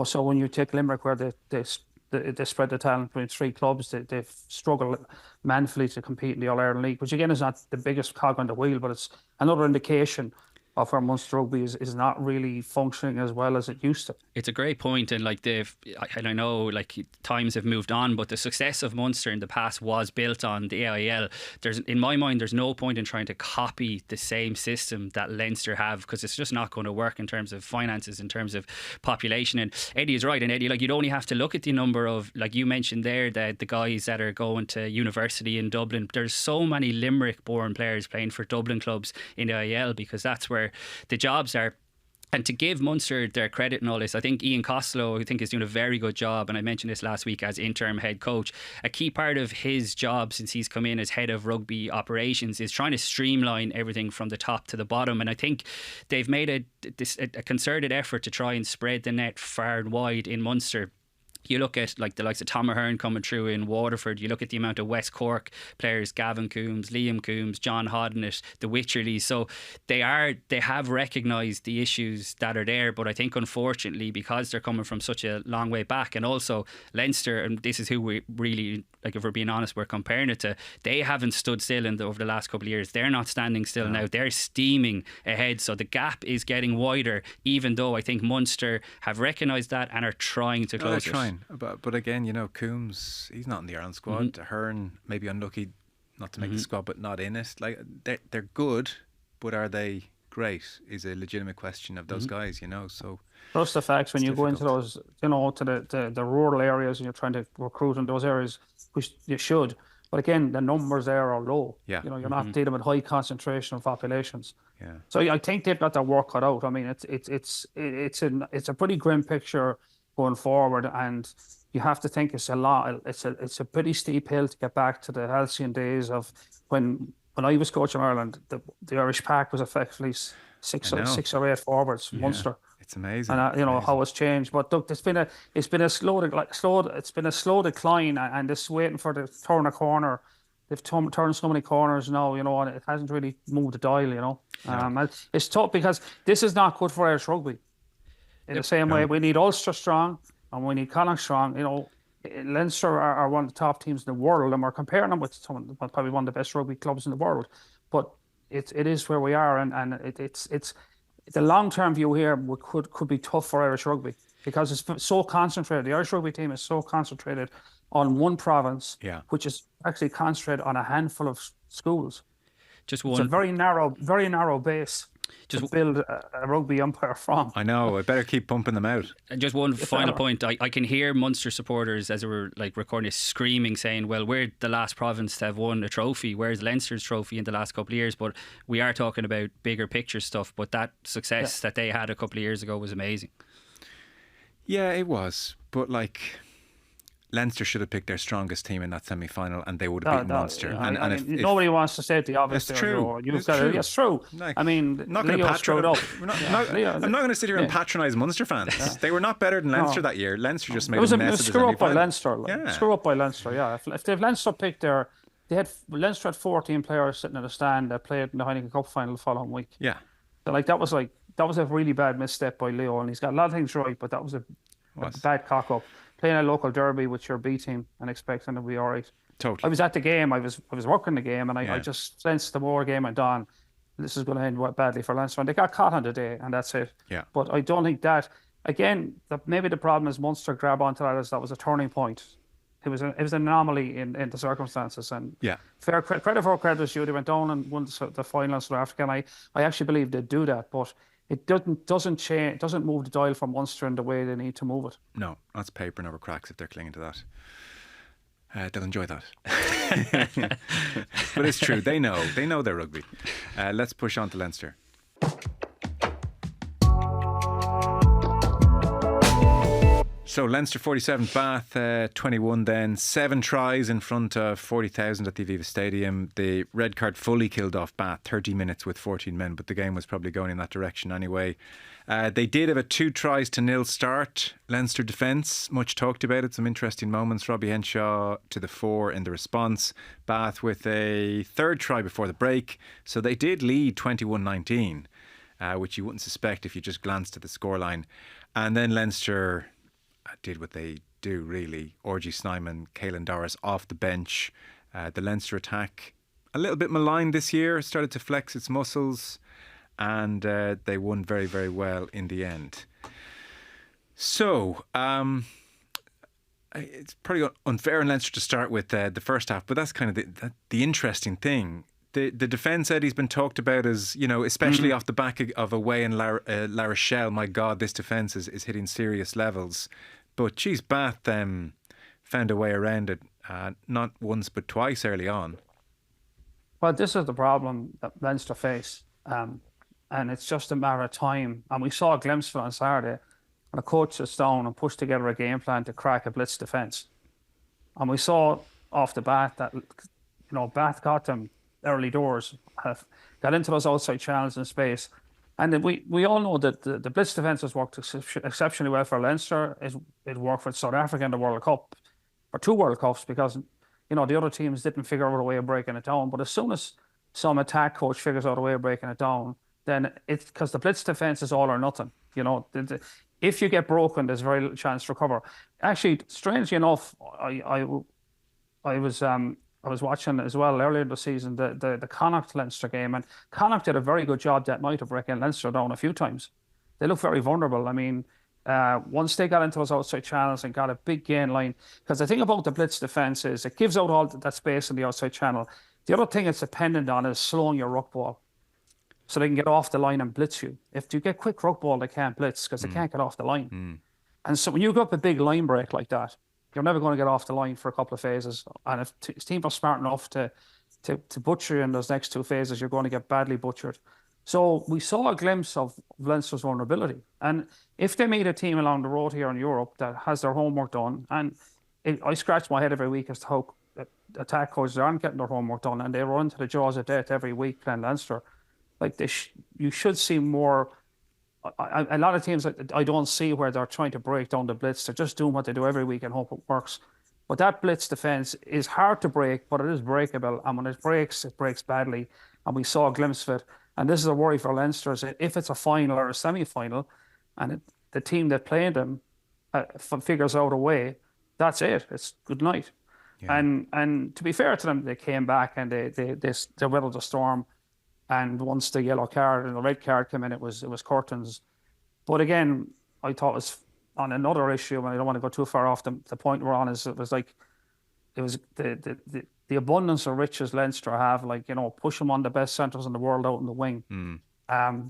So when you take Limerick, where they spread the talent between three clubs, they've struggled manfully to compete in the All-Ireland League, which again is not the biggest cog on the wheel, but it's another indication of where Munster rugby is not really functioning as well as it used to.
It's a great point, and I know times have moved on, but the success of Munster in the past was built on the AIL. In my mind, there's no point in trying to copy the same system that Leinster have, because it's just not going to work in terms of finances, in terms of population. And Eddie is right, and Eddie, you'd only have to look at the number of, you mentioned there, the guys that are going to university in Dublin. There's so many Limerick-born players playing for Dublin clubs in the AIL, because that's where the jobs are. And to give Munster their credit and all this, I think Ian Costello, is doing a very good job, and I mentioned this last week, as interim head coach. A key part of his job since he's come in as head of rugby operations is trying to streamline everything from the top to the bottom. And I think they've made a concerted effort to try and spread the net far and wide in Munster. You look at the likes of Tom Ahern coming through in Waterford. You look at the amount of West Cork players, Gavin Coombs, Liam Coombs, John Hodnett, the Wycherleys. So they have recognised the issues that are there. But I think unfortunately, because they're coming from such a long way back, and also Leinster, and this is who we really, if we're being honest, we're comparing it to, they haven't stood still over the last couple of years. They're not standing still now. They're steaming ahead. So the gap is getting wider, even though I think Munster have recognised that and are trying to close it.
But again, Coombs, he's not in the Ireland squad. Hearn, maybe unlucky not to make the squad, but not in it. They're good, but are they great? Is a legitimate question of those guys. So
plus the facts when you go into those, to the rural areas, and you're trying to recruit in those areas, which you should. But again, the numbers there are low.
Yeah.
You're not dealing with high concentration of populations.
Yeah.
So I think they've got their work cut out. I mean, it's a pretty grim picture going forward, and you have to think it's a pretty steep hill to get back to the halcyon days of when I was coaching Ireland. The Irish pack was effectively six or eight forwards. Munster.
It's amazing.
And how it's changed. But look, it's been a slow decline, and it's waiting for the turn a corner. They've turned so many corners now, and it hasn't really moved the dial. It's tough because this is not good for Irish rugby. In the same way, we need Ulster strong and we need Connacht strong. Leinster are one of the top teams in the world, and we're comparing them with probably one of the best rugby clubs in the world. But it is where we are, and it's the long term view here could be tough for Irish rugby because it's so concentrated. The Irish rugby team is so concentrated on one province, which is actually concentrated on a handful of schools. It's a very narrow base to build a rugby empire from.
I know. I better keep pumping them out.
And just one final point. I can hear Munster supporters as we're recording this screaming, saying, "Well, we're the last province to have won a trophy. Where's Leinster's trophy in the last couple of years?" But we are talking about bigger picture stuff. But that success that they had a couple of years ago was amazing.
Yeah, it was. But Leinster should have picked their strongest team in that semi-final, and they would have beaten Munster.
If nobody wants to say the obvious.
It's true.
It's true.
I mean, not going to patronise. I'm not going to sit here and patronise Munster fans. Yeah. They were not better than Leinster that year. Leinster just made a mess of the semi-final.
Screw up by Leinster. Screw up by Leinster. Yeah. If they've Leinster picked Leinster had 14 players sitting in the stand that played in the Heineken Cup final the following week.
Yeah.
So that was a really bad misstep by Leo, and he's got a lot of things right, but that was a
Was.
bad cock up. Playing a local derby with your B team and expecting to be all right.
Totally.
I was at the game. I was working the game, and I
Yeah.
just sensed the more game went on, this is going to end badly for Leinster. And they got caught on the day, and that's it.
Yeah.
But I don't think that. Again, maybe the problem is Munster grab onto that as that was a turning point. It was an anomaly in the circumstances. And
Yeah.
fair credit for credit is due. They went down and won the final in South Africa, and I actually believe they'd do that, but it doesn't change, doesn't move the dial from Munster in the way they need to move it.
No, that's paper never cracks if they're clinging to that. They'll enjoy that. But it's true. They know their rugby. Let's push on to Leinster. So Leinster 47, Bath 21 then. 7 tries in front of 40,000 at the Aviva Stadium. The red card fully killed off Bath, 30 minutes with 14 men, but the game was probably going in that direction anyway. They did have a 2-0 start. Leinster defence, much talked about it, some interesting moments. Robbie Henshaw to the fore in the response. Bath with a 3rd try before the break. So they did lead 21-19, which you wouldn't suspect if you just glanced at the scoreline. And then Leinster did what they do, really. Orgy Snyman, Caelan Doris off the bench. The Leinster attack, a little bit maligned this year, started to flex its muscles, and they won very, very well in the end. So, it's pretty unfair in Leinster to start with the first half, but that's kind of the interesting thing. The defence, Eddie's been talked about as, especially off the back of away in La Rochelle. My God, this defence is hitting serious levels. But geez, Bath found a way around it, not once but twice early on.
Well, this is the problem that Leinster face, and it's just a matter of time. And we saw a glimpse of it on Saturday, and a coach sits down and pushed together a game plan to crack a blitz defence. And we saw off the bat that, Bath got them early doors, got into those outside channels in space. And we all know that the blitz defence has worked exceptionally well for Leinster. It worked for South Africa in the World Cup, or 2 World Cups, because the other teams didn't figure out a way of breaking it down. But as soon as some attack coach figures out a way of breaking it down, then it's because the blitz defence is all or nothing. If you get broken, there's very little chance to recover. Actually, strangely enough, I was watching as well earlier in the season the Connacht Leinster game, and Connacht did a very good job that night of breaking Leinster down a few times. They looked very vulnerable. I mean, once they got into those outside channels and got a big gain line, because the thing about the blitz defence is it gives out all that space in the outside channel. The other thing it's dependent on is slowing your ruck ball, so they can get off the line and blitz you. If you get quick ruck ball, they can't blitz because they can't get off the line. And so when you go up a big line break like that, you're never going to get off the line for a couple of phases. And if teams are smart enough to butcher you in those next 2 phases, you're going to get badly butchered. So we saw a glimpse of Leinster's vulnerability. And if they meet a team along the road here in Europe that has their homework done, and I scratch my head every week as to how attack coaches aren't getting their homework done, and they run into the jaws of death every week playing Leinster, like you should see more. A lot of teams I don't see where they're trying to break down the blitz. They're just doing what they do every week and hope it works. But that blitz defence is hard to break, but it is breakable. And when it breaks badly. And we saw a glimpse of it. And this is a worry for Leinster. Is if it's a final or a semi-final, and the team that played them figures out a way, that's it. It's good night. Yeah. And to be fair to them, they came back and they weathered the storm. And once the yellow card and the red card came in, it was curtains. But again, I thought it was on another issue, and I don't want to go too far off the point we're on, is it was the abundance of riches Leinster have, push them on the best centres in the world out in the wing. I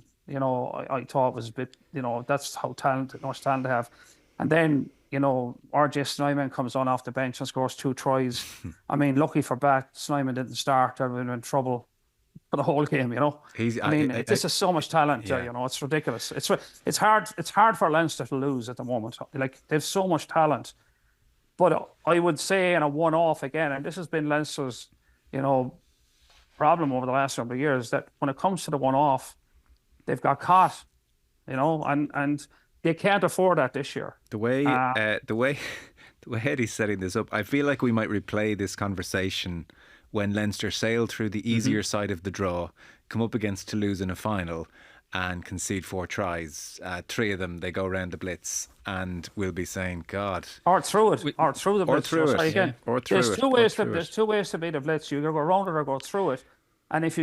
thought it was a bit, that's how much talent they have. And then, RJ Snyman comes on off the bench and scores 2 tries. I mean, lucky for Bath, Snyman didn't start. They'd been in trouble for the whole game, this is so much talent. Yeah. It's ridiculous. It's hard for Leinster to lose at the moment. They've so much talent. But I would say in a one-off again, and this has been Leinster's, problem over the last number of years, that when it comes to the one-off, they've got caught, and they can't afford that this year.
The way Eddie's setting this up, I feel like we might replay this conversation when Leinster sailed through the easier side of the draw, come up against Toulouse in a final, and concede 4 tries, 3 of them they go around the blitz, and we'll be saying, God,
or through it, or through the blitz.
through it,
so again,
or through
there's
it,
two
or
ways.
through
There's
it.
2 ways to beat a blitz. You either go around it or go through it. And if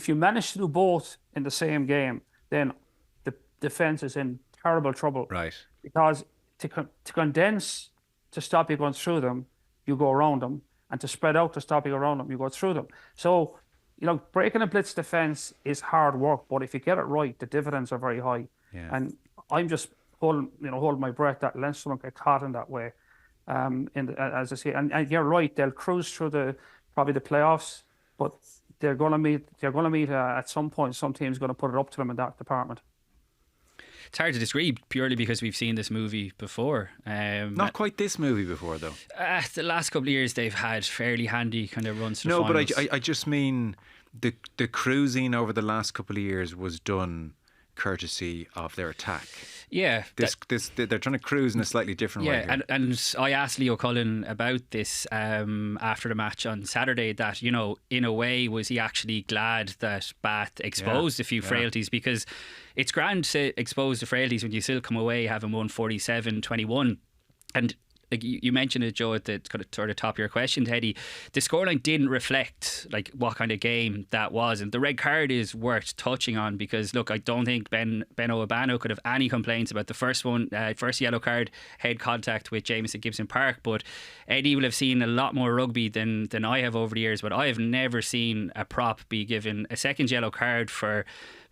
you manage to do both in the same game, then the defense is in terrible trouble.
Right.
Because to condense, to stop you going through them, you go around them, and to spread out to stop you around them, you go through them. So, breaking a blitz defense is hard work, but if you get it right, the dividends are very high.
Yeah.
And I'm just holding my breath that Leinster won't get caught in that way. As I say, and you're right, they'll cruise through probably the playoffs, but they're going to meet. At some point. Some team's going to put it up to them in that department.
It's hard to disagree purely because we've seen this movie before.
Not quite this movie before, though.
The last couple of years they've had fairly handy kind of runs to
No,
finals.
but I just mean the cruising over the last couple of years was done courtesy of their attack.
Yeah,
they're trying to cruise in a slightly different way.
Yeah, and I asked Leo Cullen about this after the match on Saturday, that, in a way, was he actually glad that Bath exposed a few frailties, because it's grand to expose the frailties when you still come away having won 47-21. And like you mentioned it, Joe, at the sort of top of your question, Teddy, the scoreline didn't reflect like what kind of game that was, and the red card is worth touching on, because look, I don't think Benno Obano could have any complaints about the first yellow card, head contact with Jamison Gibson Park, but Eddie will have seen a lot more rugby than I have over the years, but I have never seen a prop be given a second yellow card for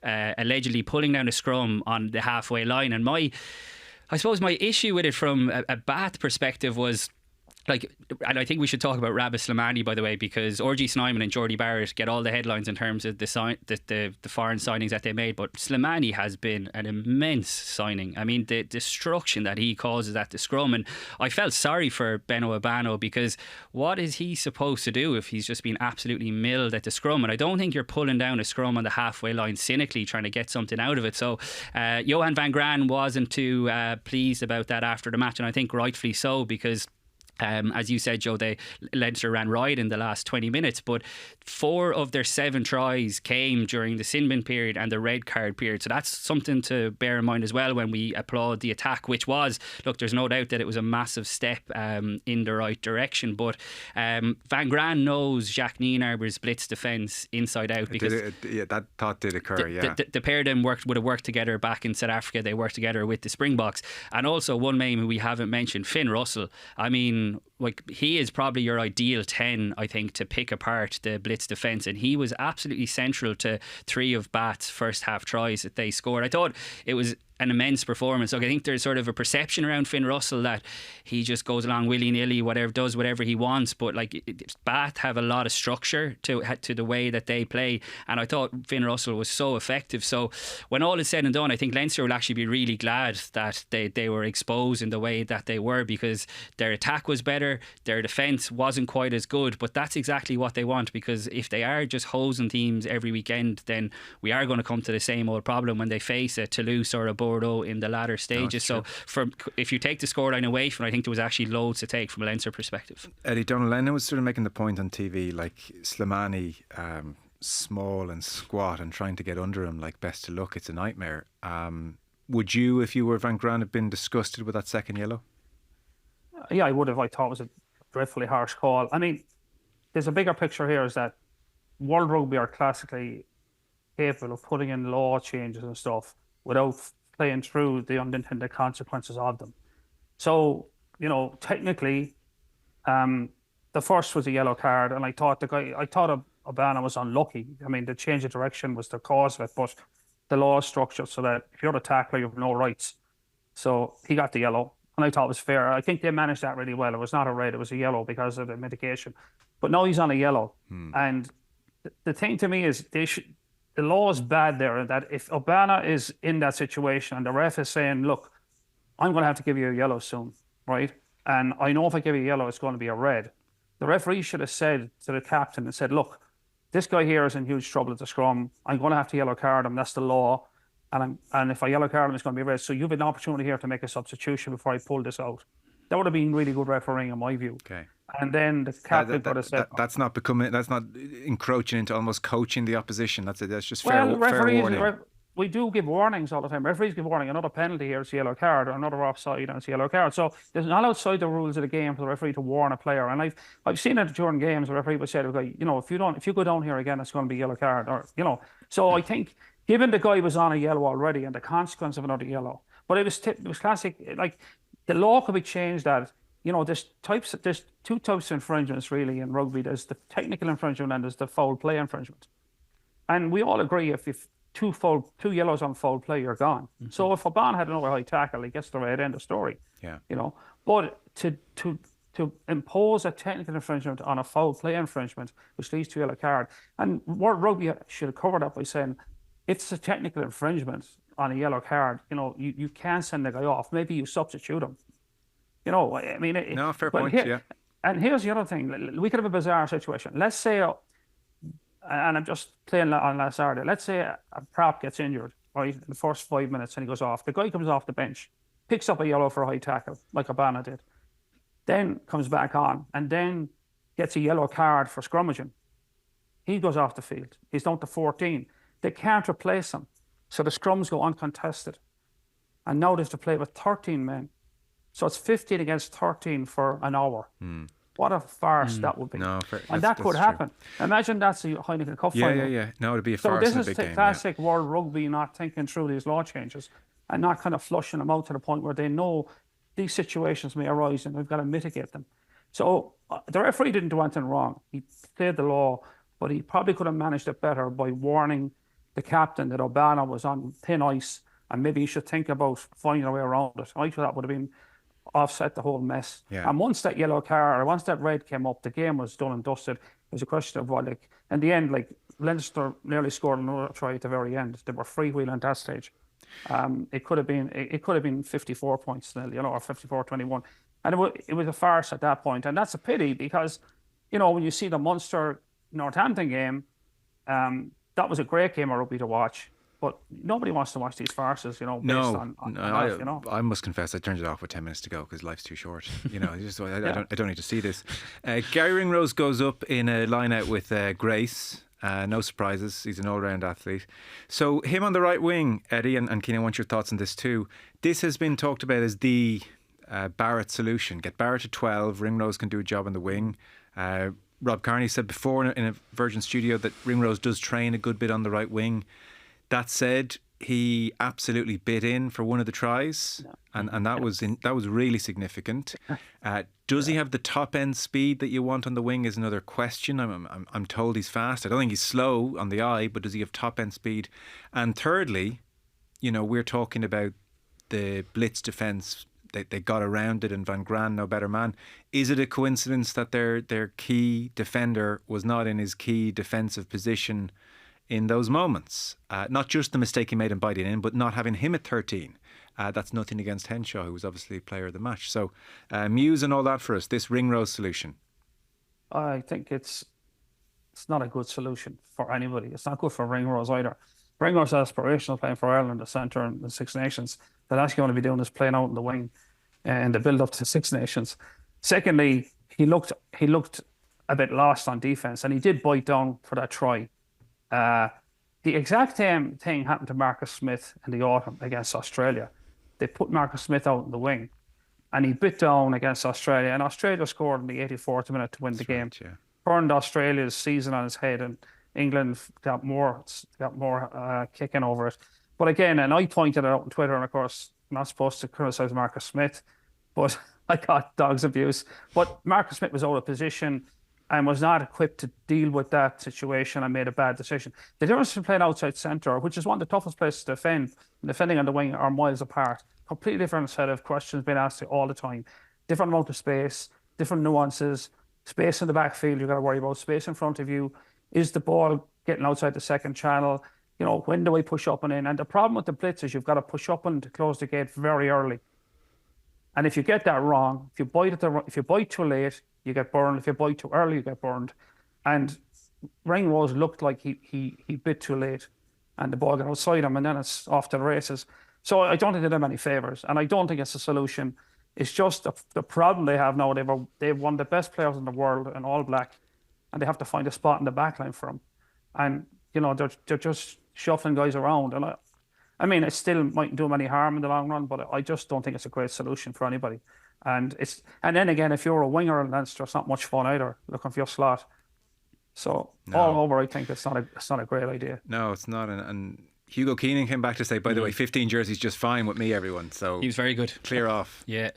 allegedly pulling down a scrum on the halfway line. And I suppose my issue with it from a Bath perspective was, and I think we should talk about Rabbi Slimani, by the way, because RG Snyman and Geordie Barrett get all the headlines in terms of the foreign signings that they made, but Slimani has been an immense signing. I mean, the destruction that he causes at the scrum, and I felt sorry for Benno Obano, because what is he supposed to do if he's just been absolutely milled at the scrum? And I don't think you're pulling down a scrum on the halfway line cynically trying to get something out of it. So Johan van Graan wasn't too pleased about that after the match, and I think rightfully so, because as you said, Joe, Leinster ran riot in the last 20 minutes, but 4 of their 7 tries came during the sin bin period and the red card period. So that's something to bear in mind as well when we applaud the attack, which was, look, there's no doubt that it was a massive step in the right direction. But Van Graan knows Jacques Nienarber's blitz defence inside out, because
that thought did occur.
The pair of them would have worked together back in South Africa. They worked together with the Springboks, and also one name who we haven't mentioned, Finn Russell. I mean, he is probably your ideal 10, I think, to pick apart the blitz defence, and he was absolutely central to 3 of Bath's first half tries that they scored. I thought it was an immense performance. Look, I think there's sort of a perception around Finn Russell that he just goes along willy-nilly, does whatever he wants, but Bath have a lot of structure to the way that they play, and I thought Finn Russell was so effective. So when all is said and done, I think Leinster will actually be really glad that they were exposed in the way that they were, because their attack was better, their defence wasn't quite as good, but that's exactly what they want, because if they are just hosing teams every weekend, then we are going to come to the same old problem when they face a Toulouse or a Bordeaux in the latter stages. So if you take the scoreline away from it, I think there was actually loads to take from a Leinster perspective.
Eddie, Donald Lennon was sort of making the point on TV, like Slimani, small and squat and trying to get under him, like best to look, it's a nightmare. Would you, if you were Van Graan, have been disgusted with that second yellow?
Yeah, I would have. I thought it was a dreadfully harsh call. I mean, there's a bigger picture here, is that World Rugby are classically capable of putting in law changes and stuff without playing through the unintended consequences of them. So, technically, the first was a yellow card, and I thought Obana was unlucky. I mean, the change of direction was the cause of it, but the law is structured so that if you're the tackler, you have no rights. So he got the yellow, and I thought it was fair. I think they managed that really well. It was not a red, it was a yellow because of the mitigation. But now he's on a yellow. And the thing to me is the law is bad there, that if Obana is in that situation and the ref is saying, look, I'm going to have to give you a yellow soon, right? And I know if I give you a yellow, it's going to be a red. The referee should have said to the captain and said, look, this guy here is in huge trouble at the scrum. I'm going to have to yellow card him. That's the law. And if I yellow card him, it's going to be red. So you have an opportunity here to make a substitution before I pull this out. That would have been really good refereeing in my view.
Okay.
And then the captain could have said,
that's not encroaching into almost coaching the opposition. That's just fair warning.
we do give warnings all the time. Referees give warning. Another penalty here is a yellow card, or another offside and it's a yellow card. So there's not outside the rules of the game for the referee to warn a player. And I've seen it during games. The referee would say to the guy, if you go down here again, it's going to be a yellow card, or. So I think given the guy was on a yellow already and the consequence of another yellow, but it was classic. Like the law could be changed that. There's two types of infringements really in rugby. There's the technical infringement and there's the foul play infringement. And we all agree if two yellows on foul play, you're gone. Mm-hmm. So if Oban had another high tackle, he gets the red, end of story.
Yeah.
But to impose a technical infringement on a foul play infringement, which leads to a yellow card, and World Rugby should have covered that by saying, if it's a technical infringement on a yellow card, you can send the guy off. Maybe you substitute him. I mean,
no, fair point. Yeah.
And here's the other thing: we could have a bizarre situation. Let's say, and I'm just playing on last Saturday. Let's say a prop gets injured, right, in the first 5 minutes, and he goes off. The guy comes off the bench, picks up a yellow for a high tackle, like Obana did, then comes back on, and then gets a yellow card for scrummaging. He goes off the field. He's down to 14. They can't replace him, so the scrums go uncontested, and now they have to play with 13 men. So it's 15 against 13 for an hour. What a farce that would be.
No,
and that could happen. Imagine that's a Heineken Cup final.
Yeah. No, it'd be a farce in a big game.
So this is classic World Rugby not thinking through these law changes and not kind of flushing them out to the point where they know these situations may arise and we've got to mitigate them. So the referee didn't do anything wrong. He played the law, but he probably could have managed it better by warning the captain that Obana was on thin ice and maybe he should think about finding a way around it. I thought that would have been offset the whole mess.
Yeah.
And once that yellow card, or once that red came up, the game was done and dusted. It was a question of in the end, Leinster nearly scored another try at the very end. They were freewheeling at that stage. It could have been 54 points, or 54-21. And it was a farce at that point. And that's a pity because, when you see the Munster Northampton game, that was a great game of rugby to watch. But nobody wants to watch these farces, based on that,
I must confess, I turned it off with 10 minutes to go because life's too short. I don't need to see this. Gary Ringrose goes up in a line-out with Grace. No surprises. He's an all-round athlete. So him on the right wing, Eddie, and Cian, I want your thoughts on this too. This has been talked about as the Barrett solution. Get Barrett to 12. Ringrose can do a job on the wing. Rob Carney said before in a Virgin studio that Ringrose does train a good bit on the right wing. That said, he absolutely bit in for one of the tries, and that was really significant. Does he have the top end speed that you want on the wing? Is another question. I'm told he's fast. I don't think he's slow on the eye, but does he have top end speed? And thirdly, we're talking about the blitz defence. They got around it, and Van Gran, no better man. Is it a coincidence that their key defender was not in his key defensive position in those moments? Not just the mistake he made in biting in, but not having him at 13. That's nothing against Henshaw, who was obviously player of the match. So Muse and all that for us, this Ringrose solution.
I think it's not a good solution for anybody. It's not good for Ringrose either. Ringrose is aspirational, playing for Ireland, the centre and the Six Nations. The last going to be doing is playing out in the wing and the build up to the Six Nations. Secondly, he looked a bit lost on defence, and he did bite down for that try. The exact same thing happened to Marcus Smith in the autumn against Australia. They put Marcus Smith out in the wing and he bit down against Australia, and Australia scored in the 84th minute to win the game. Right, yeah. Turned Australia's season on its head, and England got more kicking over it. But again, and I pointed it out on Twitter, and of course, I'm not supposed to criticise Marcus Smith, but I got dog's abuse. But Marcus Smith was out of position and was not equipped to deal with that situation and made a bad decision. The difference between playing outside centre, which is one of the toughest places to defend, and defending on the wing, are miles apart. Completely different set of questions being asked all the time. Different amount of space, different nuances, space in the backfield you've got to worry about, space in front of you. Is the ball getting outside the second channel? When do I push up and in? And the problem with the blitz is you've got to push up and to close the gate very early. And if you get that wrong, if you bite too late, you get burned. If you bite too early, you get burned. And Ringrose looked like he bit too late, and the ball got outside him, and then it's off to the races. So I don't think they did him any favours, and I don't think it's a solution. It's just the problem they have now. They've one of the best players in the world in all black, and they have to find a spot in the back line for him. And they're just shuffling guys around. And I mean, it still mightn't do them any harm in the long run, but I just don't think it's a great solution for anybody. And then again, if you're a winger in Leinster, it's not much fun either, looking for your slot. So all over, I think it's not a great idea.
No, it's not. And Hugo Keenan came back to say, by the way, 15 jerseys just fine with me, everyone. So
he was very good.
Clear off.
Yeah.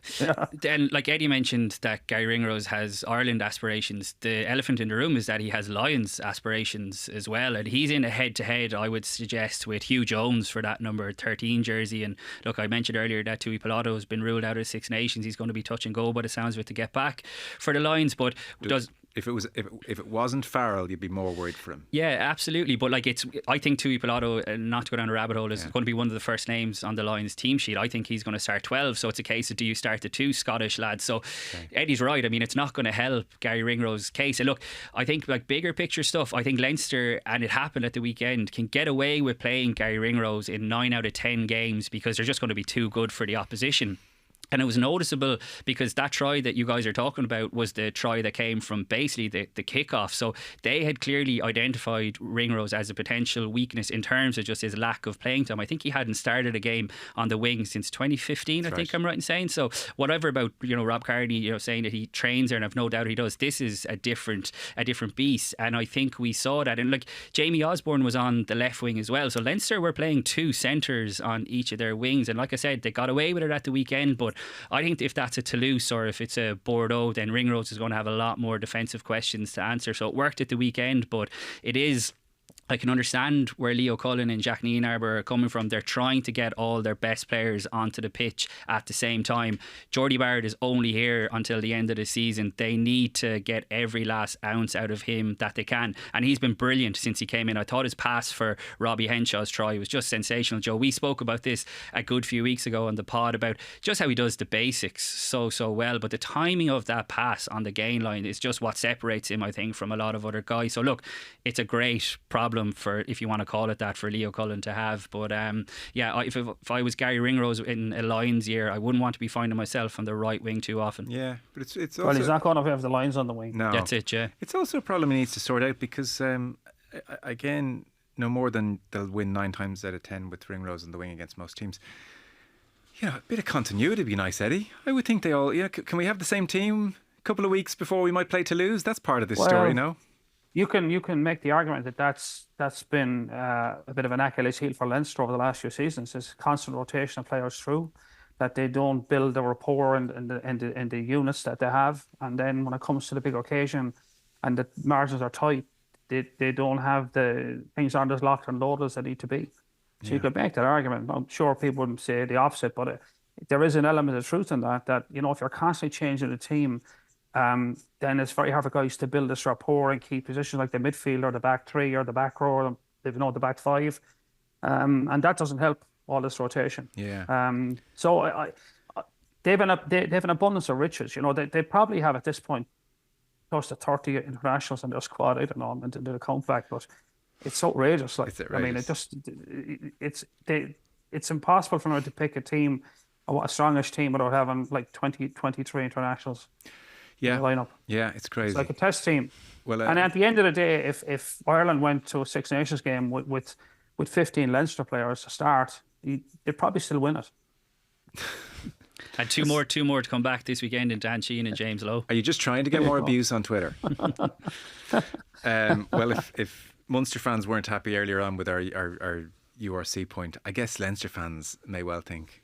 Then, like Eddie mentioned, that Gary Ringrose has Ireland aspirations. The elephant in the room is that he has Lions aspirations as well, and he's in a head-to-head, I would suggest, with Hugh Jones for that number 13 jersey. And look, I mentioned earlier that Tui Pilato has been ruled out of Six Nations. He's going to be touch and go by the sounds of it to get back for the Lions, but
if it wasn't Farrell, you'd be more worried for him.
Yeah, absolutely. But I think Tui Pilato, not to go down a rabbit hole, is going to be one of the first names on the Lions team sheet. I think he's going to start 12. So it's a case of, do you start the 2 Scottish lads? So Eddie's right. I mean, it's not going to help Gary Ringrose's case. And look, I think like bigger picture stuff, I think Leinster, and it happened at the weekend, can get away with playing Gary Ringrose in 9 out of 10 games because they're just going to be too good for the opposition. And it was noticeable because that try that you guys are talking about was the try that came from basically the kickoff. So they had clearly identified Ringrose as a potential weakness in terms of just his lack of playing time. I think he hadn't started a game on the wing since 2015.
That's
I think
right.
I'm right in saying. So whatever about Rob Carney saying that he trains there, and I've no doubt he does. This is a different beast, and I think we saw that. And like Jamie Osborne was on the left wing as well. So Leinster were playing 2 centres on each of their wings, and like I said, they got away with it at the weekend. But I think if that's a Toulouse or if it's a Bordeaux, then Ringrose is going to have a lot more defensive questions to answer. So it worked at the weekend, but it is... I can understand where Leo Cullen and Jack Nienarber are coming from. They're trying to get all their best players onto the pitch at the same time. Geordie Barrett is only here until the end of the season. They need to get every last ounce out of him that they can. And he's been brilliant since he came in. I thought his pass for Robbie Henshaw's try was just sensational, Joe. We spoke about this a good few weeks ago on the pod about just how he does the basics so well. But the timing of that pass on the gain line is just what separates him, I think, from a lot of other guys. So look, it's a great problem for, if you want to call it that, for Leo Cullen to have. But if I was Gary Ringrose in a Lions year, I wouldn't want to be finding myself on the right wing too often.
Yeah, but it's also...
Well, he's not going to have the Lions on the wing.
No.
That's it, yeah.
It's also a problem he needs to sort out because, again, no more than they'll win 9 times out of 10 with Ringrose on the wing against most teams. A bit of continuity would be nice, Eddie. I would think they all... can we have the same team a couple of weeks before we might play Toulouse? That's part of this story, no?
You can make the argument that that's been a bit of an Achilles heel for Leinster over the last few seasons. Is constant rotation of players through, that they don't build the rapport in the units that they have, and then when it comes to the big occasion, and the margins are tight, they don't have the things aren't as locked and loaded as they need to be. So you could make that argument. I'm sure people wouldn't say the opposite, but there is an element of truth in that if you're constantly changing the team. Then it's very hard for guys to build this rapport and key positions like the midfield or the back 3 or the back row or the back 5, and that doesn't help all this rotation.
Yeah.
So they've an abundance of riches. They probably have at this point close to 30 internationals in their squad. I don't know, and do the count back, but it's outrageous. Like,
it's outrageous.
I mean, it's impossible for them to pick a team, a strongish team, without having like 23 internationals.
Yeah,
lineup.
Yeah, it's crazy.
It's like a test team.
Well,
and at the end of the day, if Ireland went to a Six Nations game with 15 Leinster players to start, they'd probably still win it.
And two more to come back this weekend in Dan Cian and James Lowe.
Are you just trying to get more abuse on Twitter? Well, if Munster fans weren't happy earlier on with our URC point, I guess Leinster fans may well think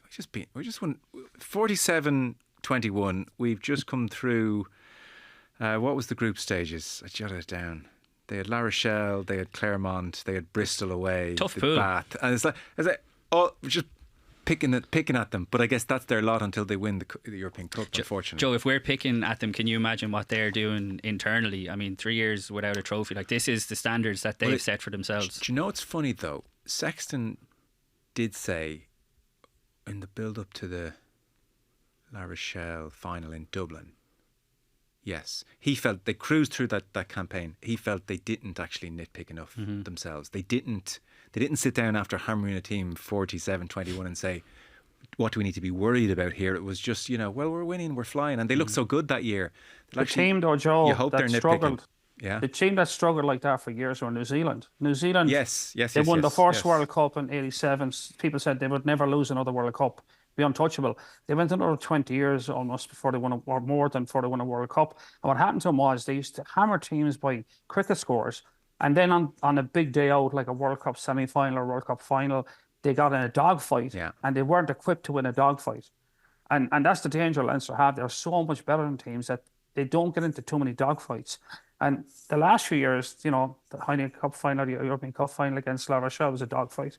we just won 47-21. We've just come through. What was the group stages? I jotted it down. They had La Rochelle, they had Claremont, they had Bristol away,
tough pool.
Bath, and it's like just picking at them. But I guess that's their lot until they win the European Cup. Unfortunately,
Joe, if we're picking at them, can you imagine what they're doing internally? I mean, 3 years without a trophy, like this is the standards that they've set for themselves.
Do you know what's funny though? Sexton did say in the build-up to the La Rochelle final in Dublin, yes, he felt they cruised through that campaign. He felt they didn't actually nitpick enough themselves. They didn't sit down after hammering a team 47-21 and say, what do we need to be worried about here? It was just, well, we're winning, we're flying. And they looked so good that year.
The team though, Joe,
you hope
that
they're nitpicking.
struggled.
Yeah.
The team that struggled like that for years were New Zealand. New Zealand,
Yes.
they won the first
yes.
World Cup in '87. People said they would never lose another World Cup, be untouchable. They went another 20 years almost before they won, or more than before they won a World Cup. And what happened to them was they used to hammer teams by cricket scores. And then on a big day out, like a World Cup semi-final or World Cup final, they got in a dogfight, and they weren't equipped to win a dogfight. And that's the danger Leinster have. They're so much better than teams that they don't get into too many dogfights. And the last few years, you know, the Heineken Cup final, the European Cup final against La Rochelle was a dogfight.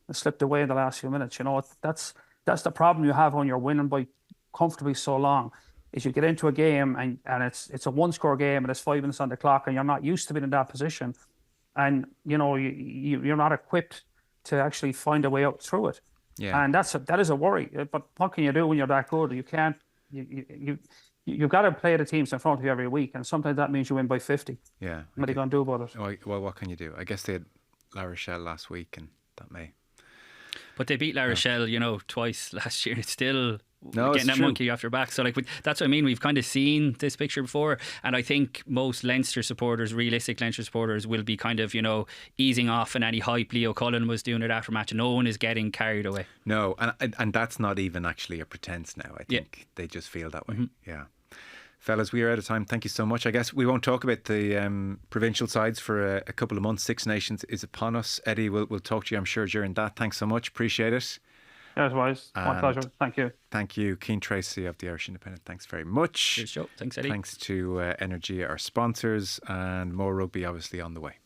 It slipped away in the last few minutes. You know, that's the problem you have when you're winning by comfortably so long, is you get into a game and it's a one-score game and it's 5 minutes on the clock and you're not used to being in that position. And, you know, you're not equipped to actually find a way out through it.
Yeah.
And that is a worry. But what can you do when you're that good? You can't. You've got to play the teams in front of you every week, and sometimes that means you win by 50.
Yeah.
What are you going to do about it?
Well, what can you do? I guess they had La Rochelle last week, and that may.
But they beat La Rochelle, you know, twice last year. It's still getting that
true.
monkey off your back. So, like, that's what I mean. We've kind of seen this picture before, and I think most Leinster supporters, realistic Leinster supporters, will be kind of, you know, easing off in any hype Leo Cullen was doing it after match. No one is getting carried away.
No, and that's not even actually a pretense now. I think they just feel that way. Mm-hmm. Yeah. Fellas, we are out of time. Thank you so much. I guess we won't talk about the provincial sides for a couple of months. Six Nations is upon us. Eddie, we'll talk to you, I'm sure, during that. Thanks so much. Appreciate it.
As always. My pleasure. Thank you.
Thank you. Cian Tracey of the Irish Independent. Thanks very much.
Cheers, Joe. Thanks, Eddie.
Thanks to Energia, our sponsors, and more rugby obviously on the way.